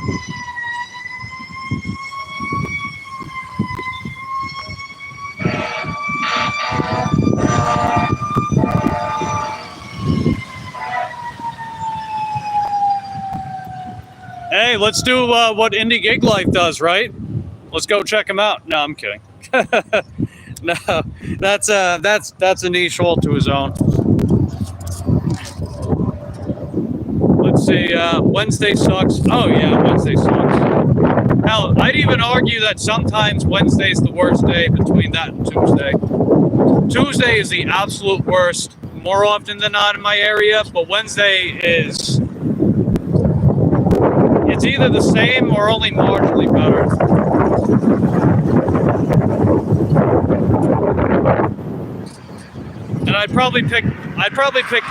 Hey, let's do what Indie Gig Life does, right? Let's go check them out. No, I'm kidding. No, that's a niche all to his own. Let's see. Wednesday sucks. Oh yeah, Wednesday sucks. Hell, I'd even argue that sometimes Wednesday's the worst day between that and Tuesday. Tuesday is the absolute worst more often than not in my area, but Wednesday is... it's either the same or only marginally better. And I'd probably pick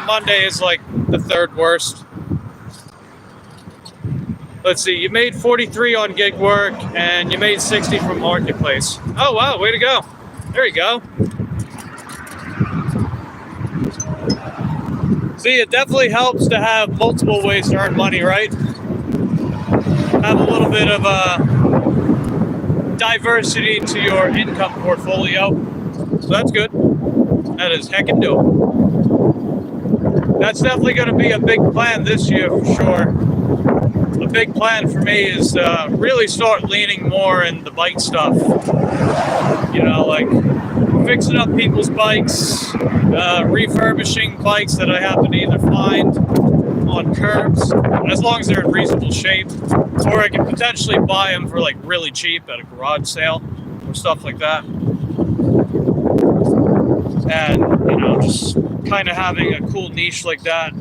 Monday as like the third worst. Let's see, you made 43 on gig work and you made 60 from marketplace. Oh wow, way to go. There you go. See, it definitely helps to have multiple ways to earn money, right? Have a little bit of diversity to your income portfolio. So that's good. That is heckin' dope. That's definitely going to be a big plan this year for sure. A big plan for me is really start leaning more in the bike stuff. You know, like fixing up people's bikes, refurbishing bikes that I happen to either find on curbs, as long as they're in reasonable shape, or I can potentially buy them for like really cheap at a garage sale or stuff like that. And, you know, just kind of having a cool niche like that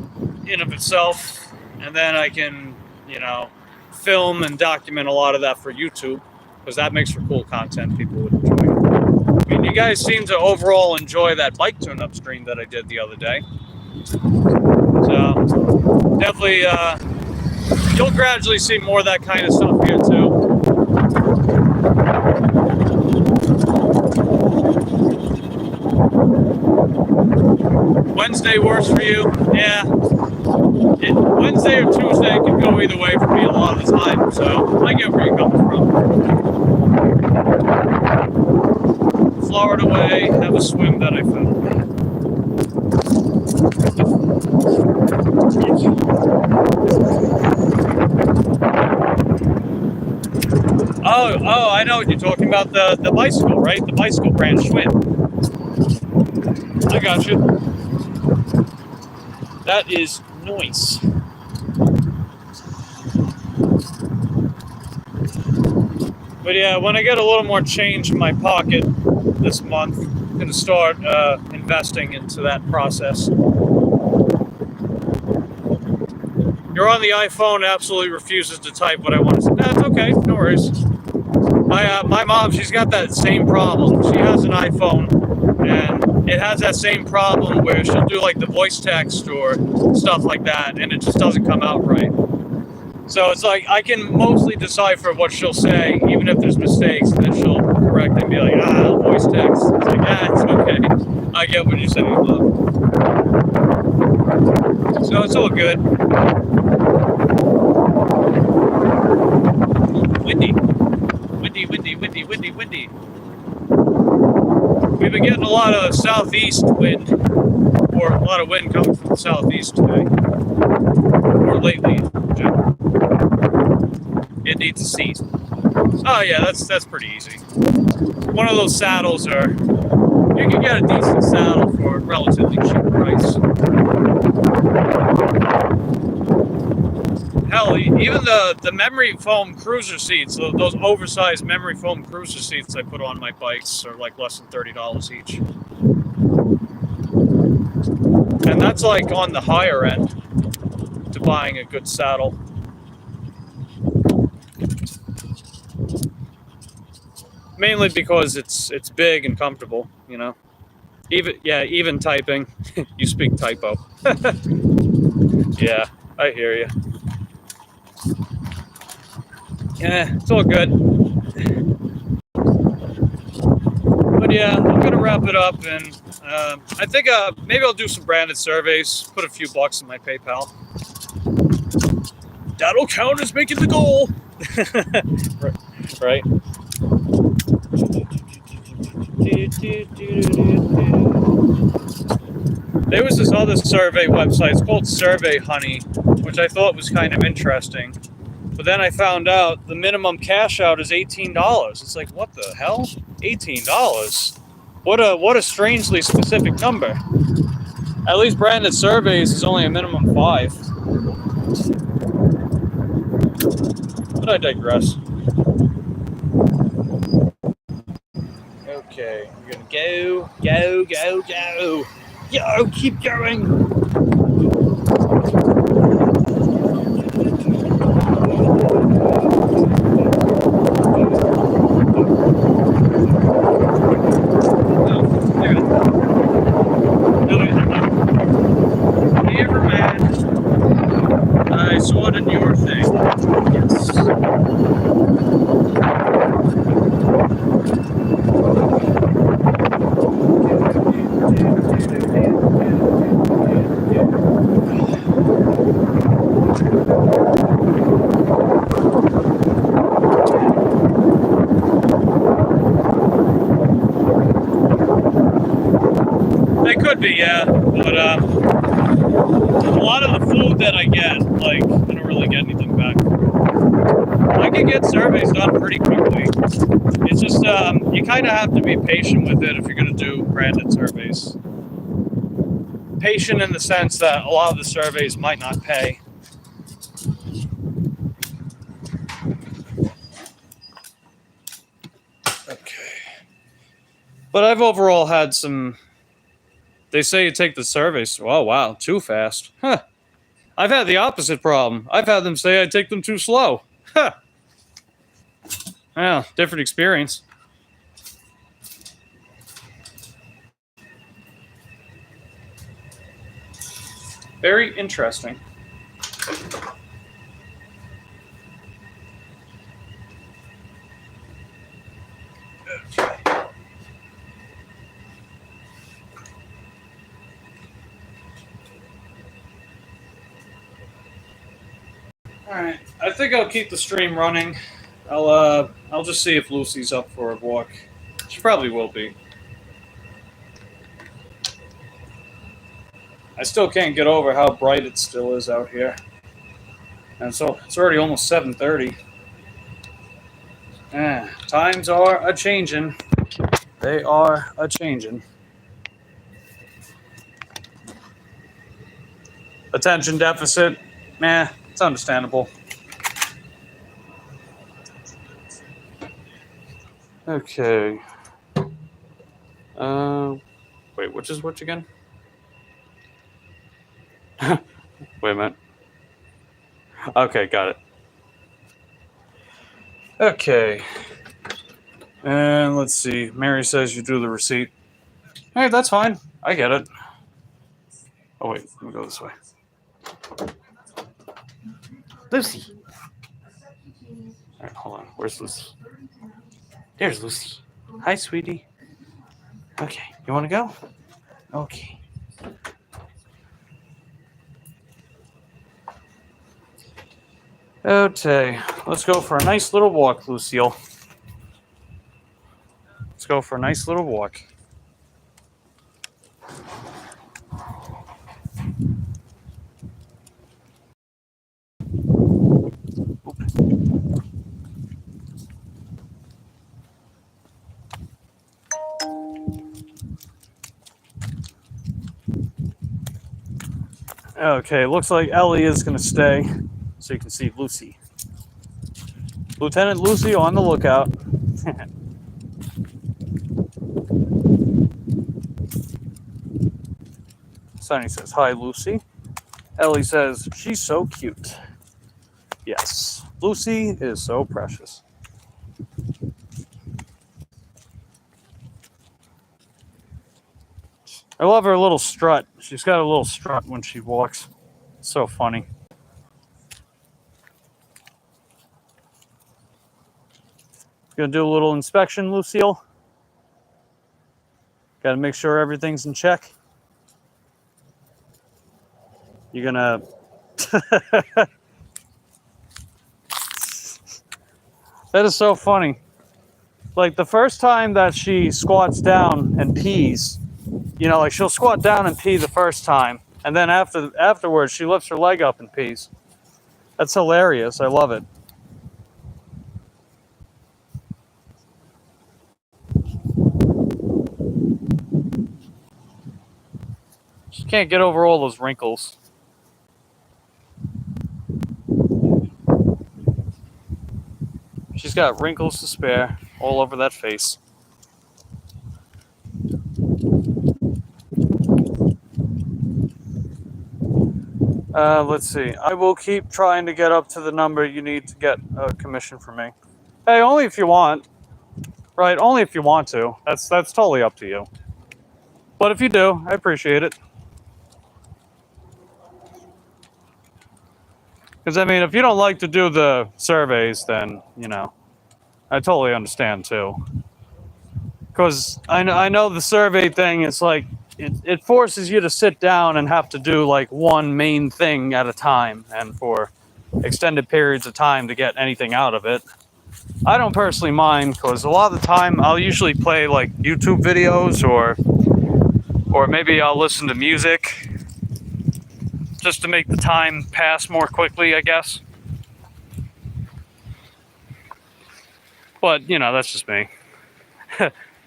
in of itself. And then I can, you know, film and document a lot of that for YouTube, because that makes for cool content people would enjoy. I mean, you guys seem to overall enjoy that bike tune-up stream that I did the other day. So definitely, you'll gradually see more of that kind of stuff here too. Wednesday works for you? Yeah. Wednesday or Tuesday can go either way for me a lot of the time, so I get where you're coming from. Florida way, have a swim that I found. Oh, I know what you're talking about, the bicycle, right? The bicycle brand Schwinn. I got you. That is nice. But yeah, when I get a little more change in my pocket this month, I'm going to start investing into that process. You're on the iPhone, absolutely refuses to type what I want to say. No, it's okay, no worries. My mom, she's got that same problem. She has an iPhone, and it has that same problem where she'll do like the voice text or stuff like that, and it just doesn't come out right. So it's like I can mostly decipher what she'll say, even if there's mistakes, and then she'll correct and be like, voice text. It's like, it's okay. I get what you're saying, love. So it's all good. Windy. We've been getting a lot of southeast wind, or a lot of wind coming from the southeast today, or lately in general. It needs to cease. Oh yeah, that's pretty easy. One of those saddles are, you can get a decent saddle for a relatively cheap price. Hell, even the memory foam cruiser seats, those oversized memory foam cruiser seats I put on my bikes are like less than $30 each. And that's like on the higher end to buying a good saddle. Mainly because it's big and comfortable, you know. Even typing. You speak typo. Yeah, I hear you. Yeah, it's all good. But yeah, I'm gonna wrap it up, and I think maybe I'll do some branded surveys, put a few bucks in my PayPal. That'll count as making the goal. Right? There was this other survey website, it's called Survey Honey, which I thought was kind of interesting. But then I found out the minimum cash out is $18. It's like, what the hell? $18? What a strangely specific number. At least branded surveys is only a minimum 5. But I digress. Okay, we're gonna go. Yo, keep going. I sorted your thing. Yes. They could be, yeah, but a lot of the food that I get, like, I don't really get anything back. I can get surveys done pretty quickly. It's just, you kind of have to be patient with it if you're going to do branded surveys. Patient in the sense that a lot of the surveys might not pay. Okay. But I've overall had some... They say you take the surveys. Oh, wow, too fast. Huh. I've had the opposite problem. I've had them say I take them too slow. Huh. Well, different experience. Very interesting. Alright, I think I'll keep the stream running. I'll just see if Lucy's up for a walk. She probably will be. I still can't get over how bright it still is out here. And so it's already almost 7:30. Times are a-changin'. They are a-changin'. Attention deficit, it's understandable. Okay. Wait, which is which again? Wait a minute. Okay, got it. Okay. And let's see. Mary says you drew the receipt. Hey, that's fine. I get it. Oh, wait. Let me go this way. Lucy. All right, hold on. Where's Lucy? There's Lucy. Hi, sweetie. Okay. You want to go? Okay. Okay. Let's go for a nice little walk, Lucille. Let's go for a nice little walk. Okay, looks like Ellie is going to stay so you can see Lucy. Lieutenant Lucy on the lookout. Sonny says, hi, Lucy. Ellie says, she's so cute. Yes, Lucy is so precious. I love her little strut. She's got a little strut when she walks. So funny. Gonna do a little inspection, Lucille. Gotta make sure everything's in check. You're gonna... That is so funny. Like, the first time that she squats down and pees, you know, like, she'll squat down and pee the first time, and then afterwards, she lifts her leg up and pees. That's hilarious. I love it. She can't get over all those wrinkles. She's got wrinkles to spare all over that face. Let's see. I will keep trying to get up to the number you need to get a commission from me. Hey, only if you want. Right, only if you want to. That's totally up to you. But if you do, I appreciate it. Because, I mean, if you don't like to do the surveys, then, you know, I totally understand, too. Because I know the survey thing is like, it forces you to sit down and have to do, like, one main thing at a time, and for extended periods of time to get anything out of it. I don't personally mind, because a lot of the time I'll usually play, like, YouTube videos, or maybe I'll listen to music, just to make the time pass more quickly, I guess. But, you know, that's just me.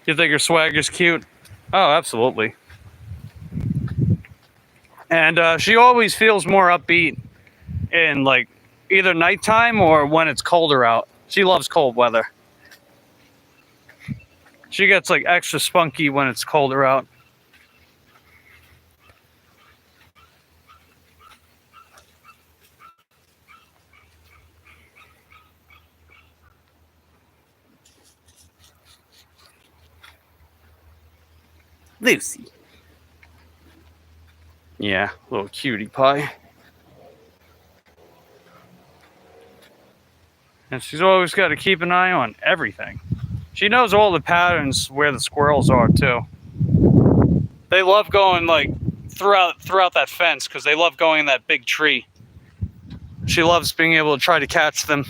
You think her swagger's cute? Oh, absolutely. And she always feels more upbeat in, like, either nighttime or when it's colder out. She loves cold weather. She gets, like, extra spunky when it's colder out. Lucy. Yeah, little cutie pie. And she's always got to keep an eye on everything. She knows all the patterns where the squirrels are, too. They love going, like, throughout that fence, because they love going in that big tree. She loves being able to try to catch them.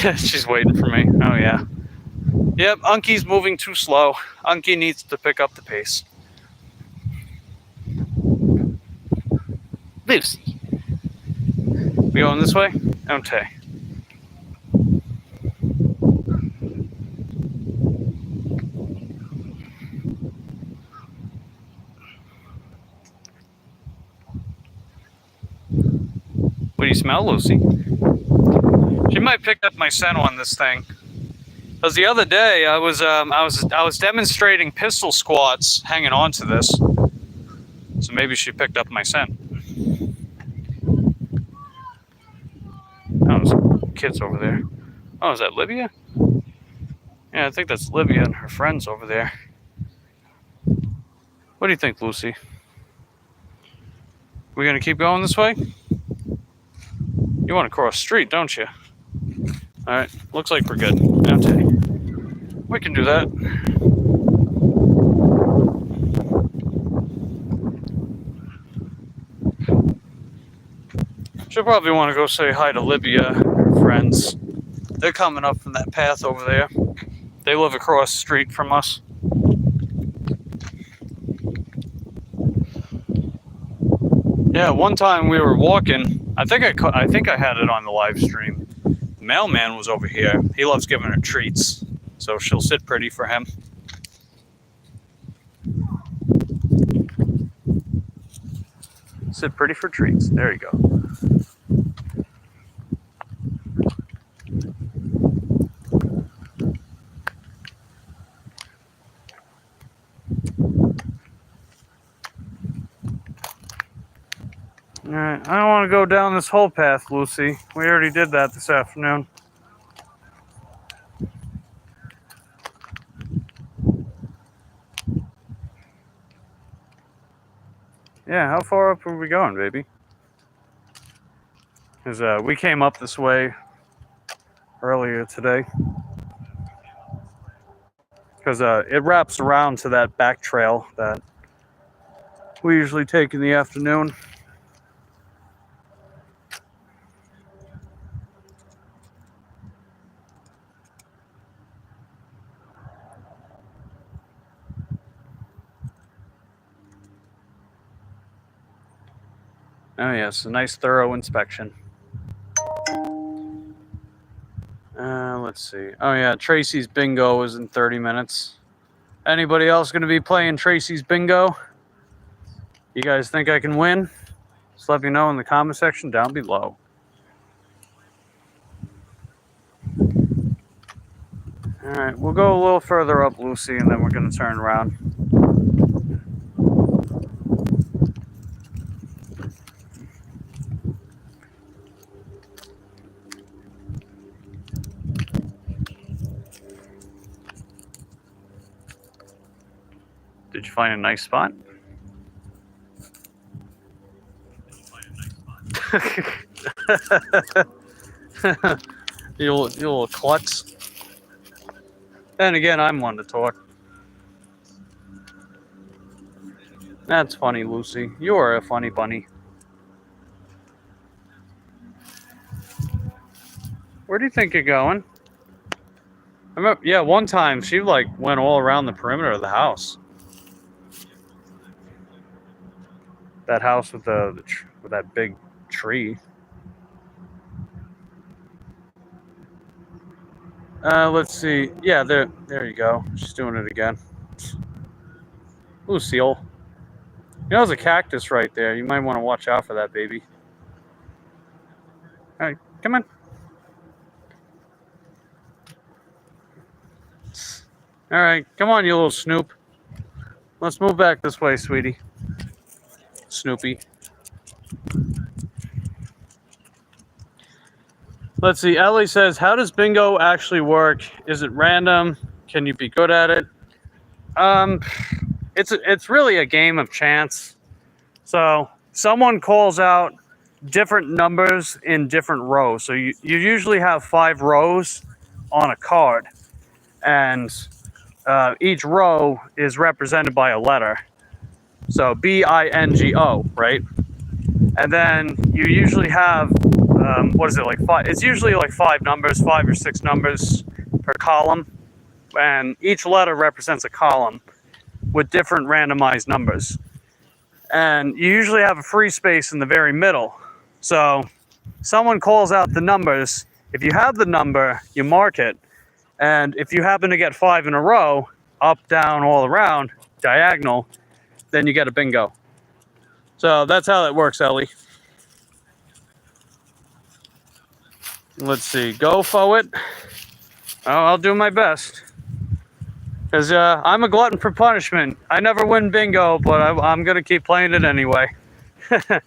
Yeah, she's waiting for me. Oh, yeah. Yep, Unky's moving too slow. Unky needs to pick up the pace. Lucy. We going this way? Okay. What do you smell, Lucy? She might pick up my scent on this thing. Because the other day I was demonstrating pistol squats hanging on to this. So maybe she picked up my scent. Oh, there's kids over there. Oh, is that Libya? Yeah, I think that's Libya and her friends over there. What do you think, Lucy? We gonna keep going this way? You want to cross the street, don't you? All right, looks like we're good. Okay, we can do that. She'll probably want to go say hi to Libya, her friends. They're coming up from that path over there. They live across the street from us. Yeah, one time we were walking. I think I had it on the live stream. The mailman was over here. He loves giving her treats, so she'll sit pretty for him. Sit pretty for treats. There you go. Alright, I don't want to go down this whole path, Lucy. We already did that this afternoon. Yeah, how far up are we going, baby? Because we came up this way earlier today. Because it wraps around to that back trail that we usually take in the afternoon. Oh yes, a nice thorough inspection. Let's see. Oh yeah, Tracy's bingo is in 30 minutes. Anybody else going to be playing Tracy's bingo? You guys think I can win? Just let me know in the comment section down below. Alright, we'll go a little further up, Lucy, and then we're going to turn around. Did you find a nice spot? you little klutz. Then again, I'm one to talk. That's funny, Lucy. You are a funny bunny. Where do you think you're going? I remember, yeah, one time she like went all around the perimeter of the house. That house with with that big tree. Let's see. Yeah, there you go. She's doing it again. Lucille. You know, there's a cactus right there. You might want to watch out for that, baby. All right, come on. All right, come on, you little Snoop. Let's move back this way, sweetie. Snoopy. Let's see. Ellie says, how does bingo actually work? Is it random? Can you be good at it? It's really a game of chance. So someone calls out different numbers in different rows. So you usually have 5 rows on a card. And each row is represented by a letter. So B-I-N-G-O, right? And then you usually have, what is it, like 5? It's usually like 5 numbers, 5 or 6 numbers per column. And each letter represents a column with different randomized numbers. And you usually have a free space in the very middle. So someone calls out the numbers. If you have the number, you mark it. And if you happen to get 5 in a row, up, down, all around, diagonal, then you get a bingo. So that's how that works, Ellie. Let's see. Go forward. I'll do my best. Because I'm a glutton for punishment. I never win bingo, but I'm going to keep playing it anyway. And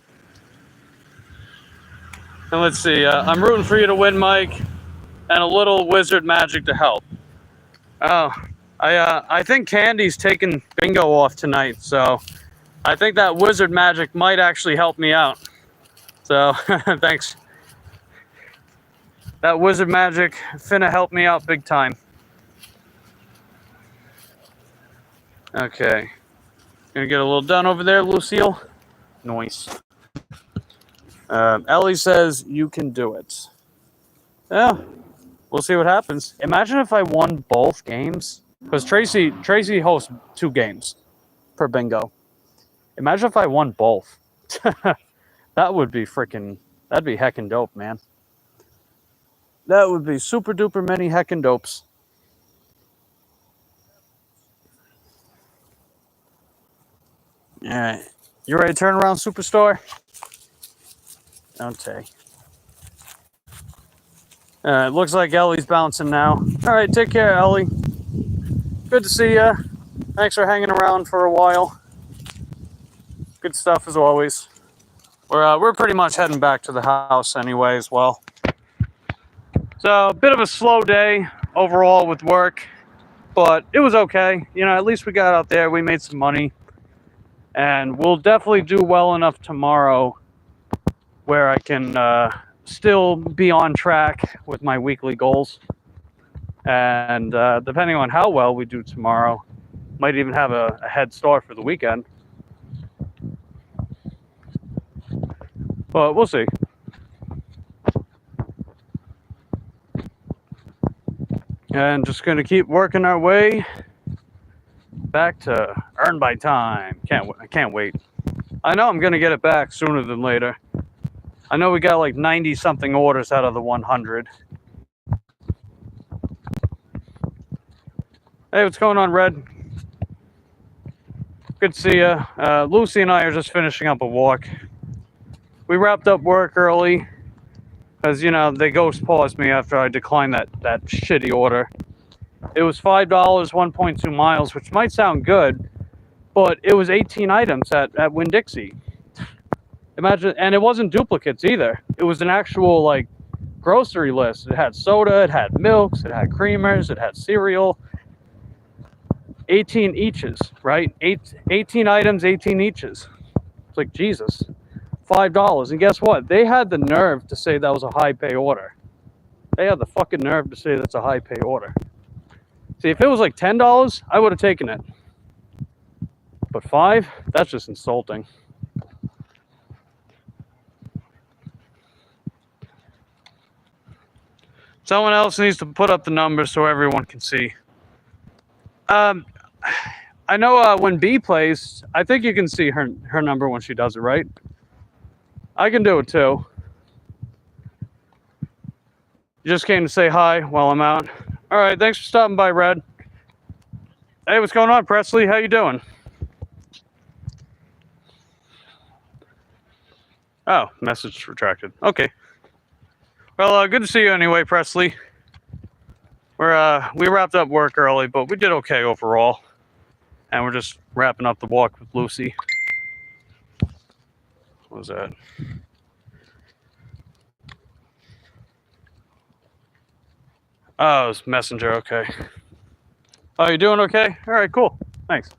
let's see. I'm rooting for you to win, Mike. And a little wizard magic to help. Oh, I think Candy's taking bingo off tonight. So I think that wizard magic might actually help me out. So thanks. That wizard magic finna help me out big time. Okay. Gonna get a little done over there, Lucille. Nice. Ellie says you can do it. Yeah, we'll see what happens. Imagine if I won both games. Because Tracy hosts 2 games per bingo. Imagine if I won both. That would be that'd be heckin' dope, man. That would be super duper many heckin' dopes. Alright. You ready to turn around, Superstar? Okay. It looks like Ellie's bouncing now. Alright, take care, Ellie. Good to see ya. Thanks for hanging around for a while. Good stuff as always. We're pretty much heading back to the house anyway as well. So a bit of a slow day overall with work, but it was okay. You know, at least we got out there, we made some money, and we'll definitely do well enough tomorrow where I can still be on track with my weekly goals. And depending on how well we do tomorrow, might even have a head start for the weekend. But we'll see. And just going to keep working our way back to earn by time. I can't wait. I know I'm going to get it back sooner than later. I know we got like 90 something orders out of the 100. Hey, what's going on, Red? Good to see you. Lucy and I are just finishing up a walk. We wrapped up work early because, you know, they ghost paused me after I declined that shitty order. It was $5, 1.2 miles, which might sound good, but it was 18 items at Winn-Dixie. Imagine, and it wasn't duplicates either. It was an actual, like, grocery list. It had soda, it had milks, it had creamers, it had cereal. 18 eaches, right? 18 items, 18 eaches. It's like, Jesus. $5. And guess what? They had the nerve to say that was a high pay order. They had the fucking nerve to say that's a high pay order. See, if it was like $10, I would have taken it. But $5? That's just insulting. Someone else needs to put up the numbers so everyone can see. I know when B plays, I think you can see her number when she does it, right? I can do it too. You just came to say hi while I'm out. All right, thanks for stopping by, Red. Hey, what's going on, Presley? How you doing? Oh, message retracted. Okay. Well, good to see you anyway, Presley. We wrapped up work early, but we did okay overall. And we're just wrapping up the walk with Lucy. What was that? Oh, it was Messenger, okay. Oh, you doing okay? All right, cool. Thanks.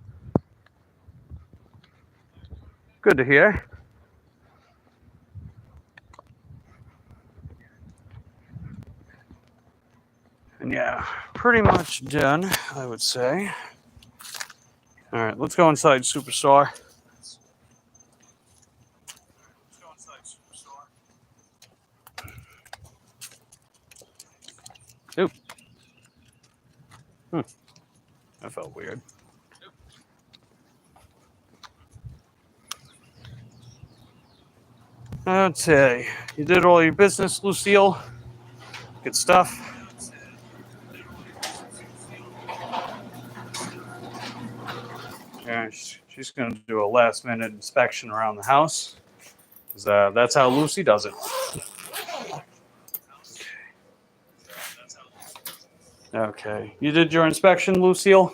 Good to hear. And yeah, pretty much done, I would say. All right, let's go inside Superstar. Oop. That felt weird. Okay, you did all your business, Lucille. Good stuff. Yeah, she's going to do a last-minute inspection around the house. That's how Lucy does it. Okay. You did your inspection, Lucille?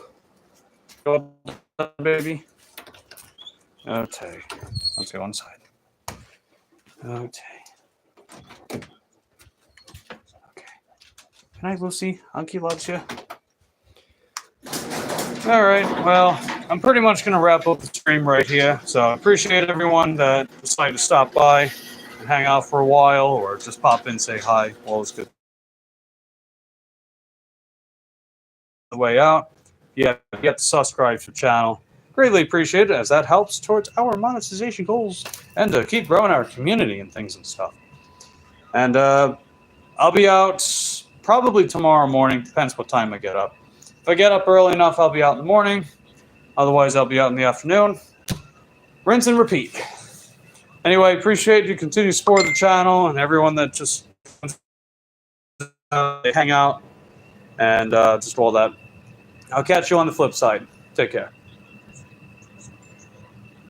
Go up, baby. Okay. Let's go inside. Okay. Okay. Good night, Lucy. Unky loves you. All right. Well, I'm pretty much going to wrap up the stream right here. So I appreciate everyone that decided to stop by and hang out for a while or just pop in, say hi. All is good. The way out. Yeah, get to subscribe to the channel. Greatly appreciate it, as that helps towards our monetization goals and to keep growing our community and things and stuff. And I'll be out probably tomorrow morning. Depends what time I get up. If I get up early enough, I'll be out in the morning. Otherwise, I'll be out in the afternoon. Rinse and repeat. Anyway, appreciate you continue to support the channel and everyone that just hang out and just all that. I'll catch you on the flip side. Take care.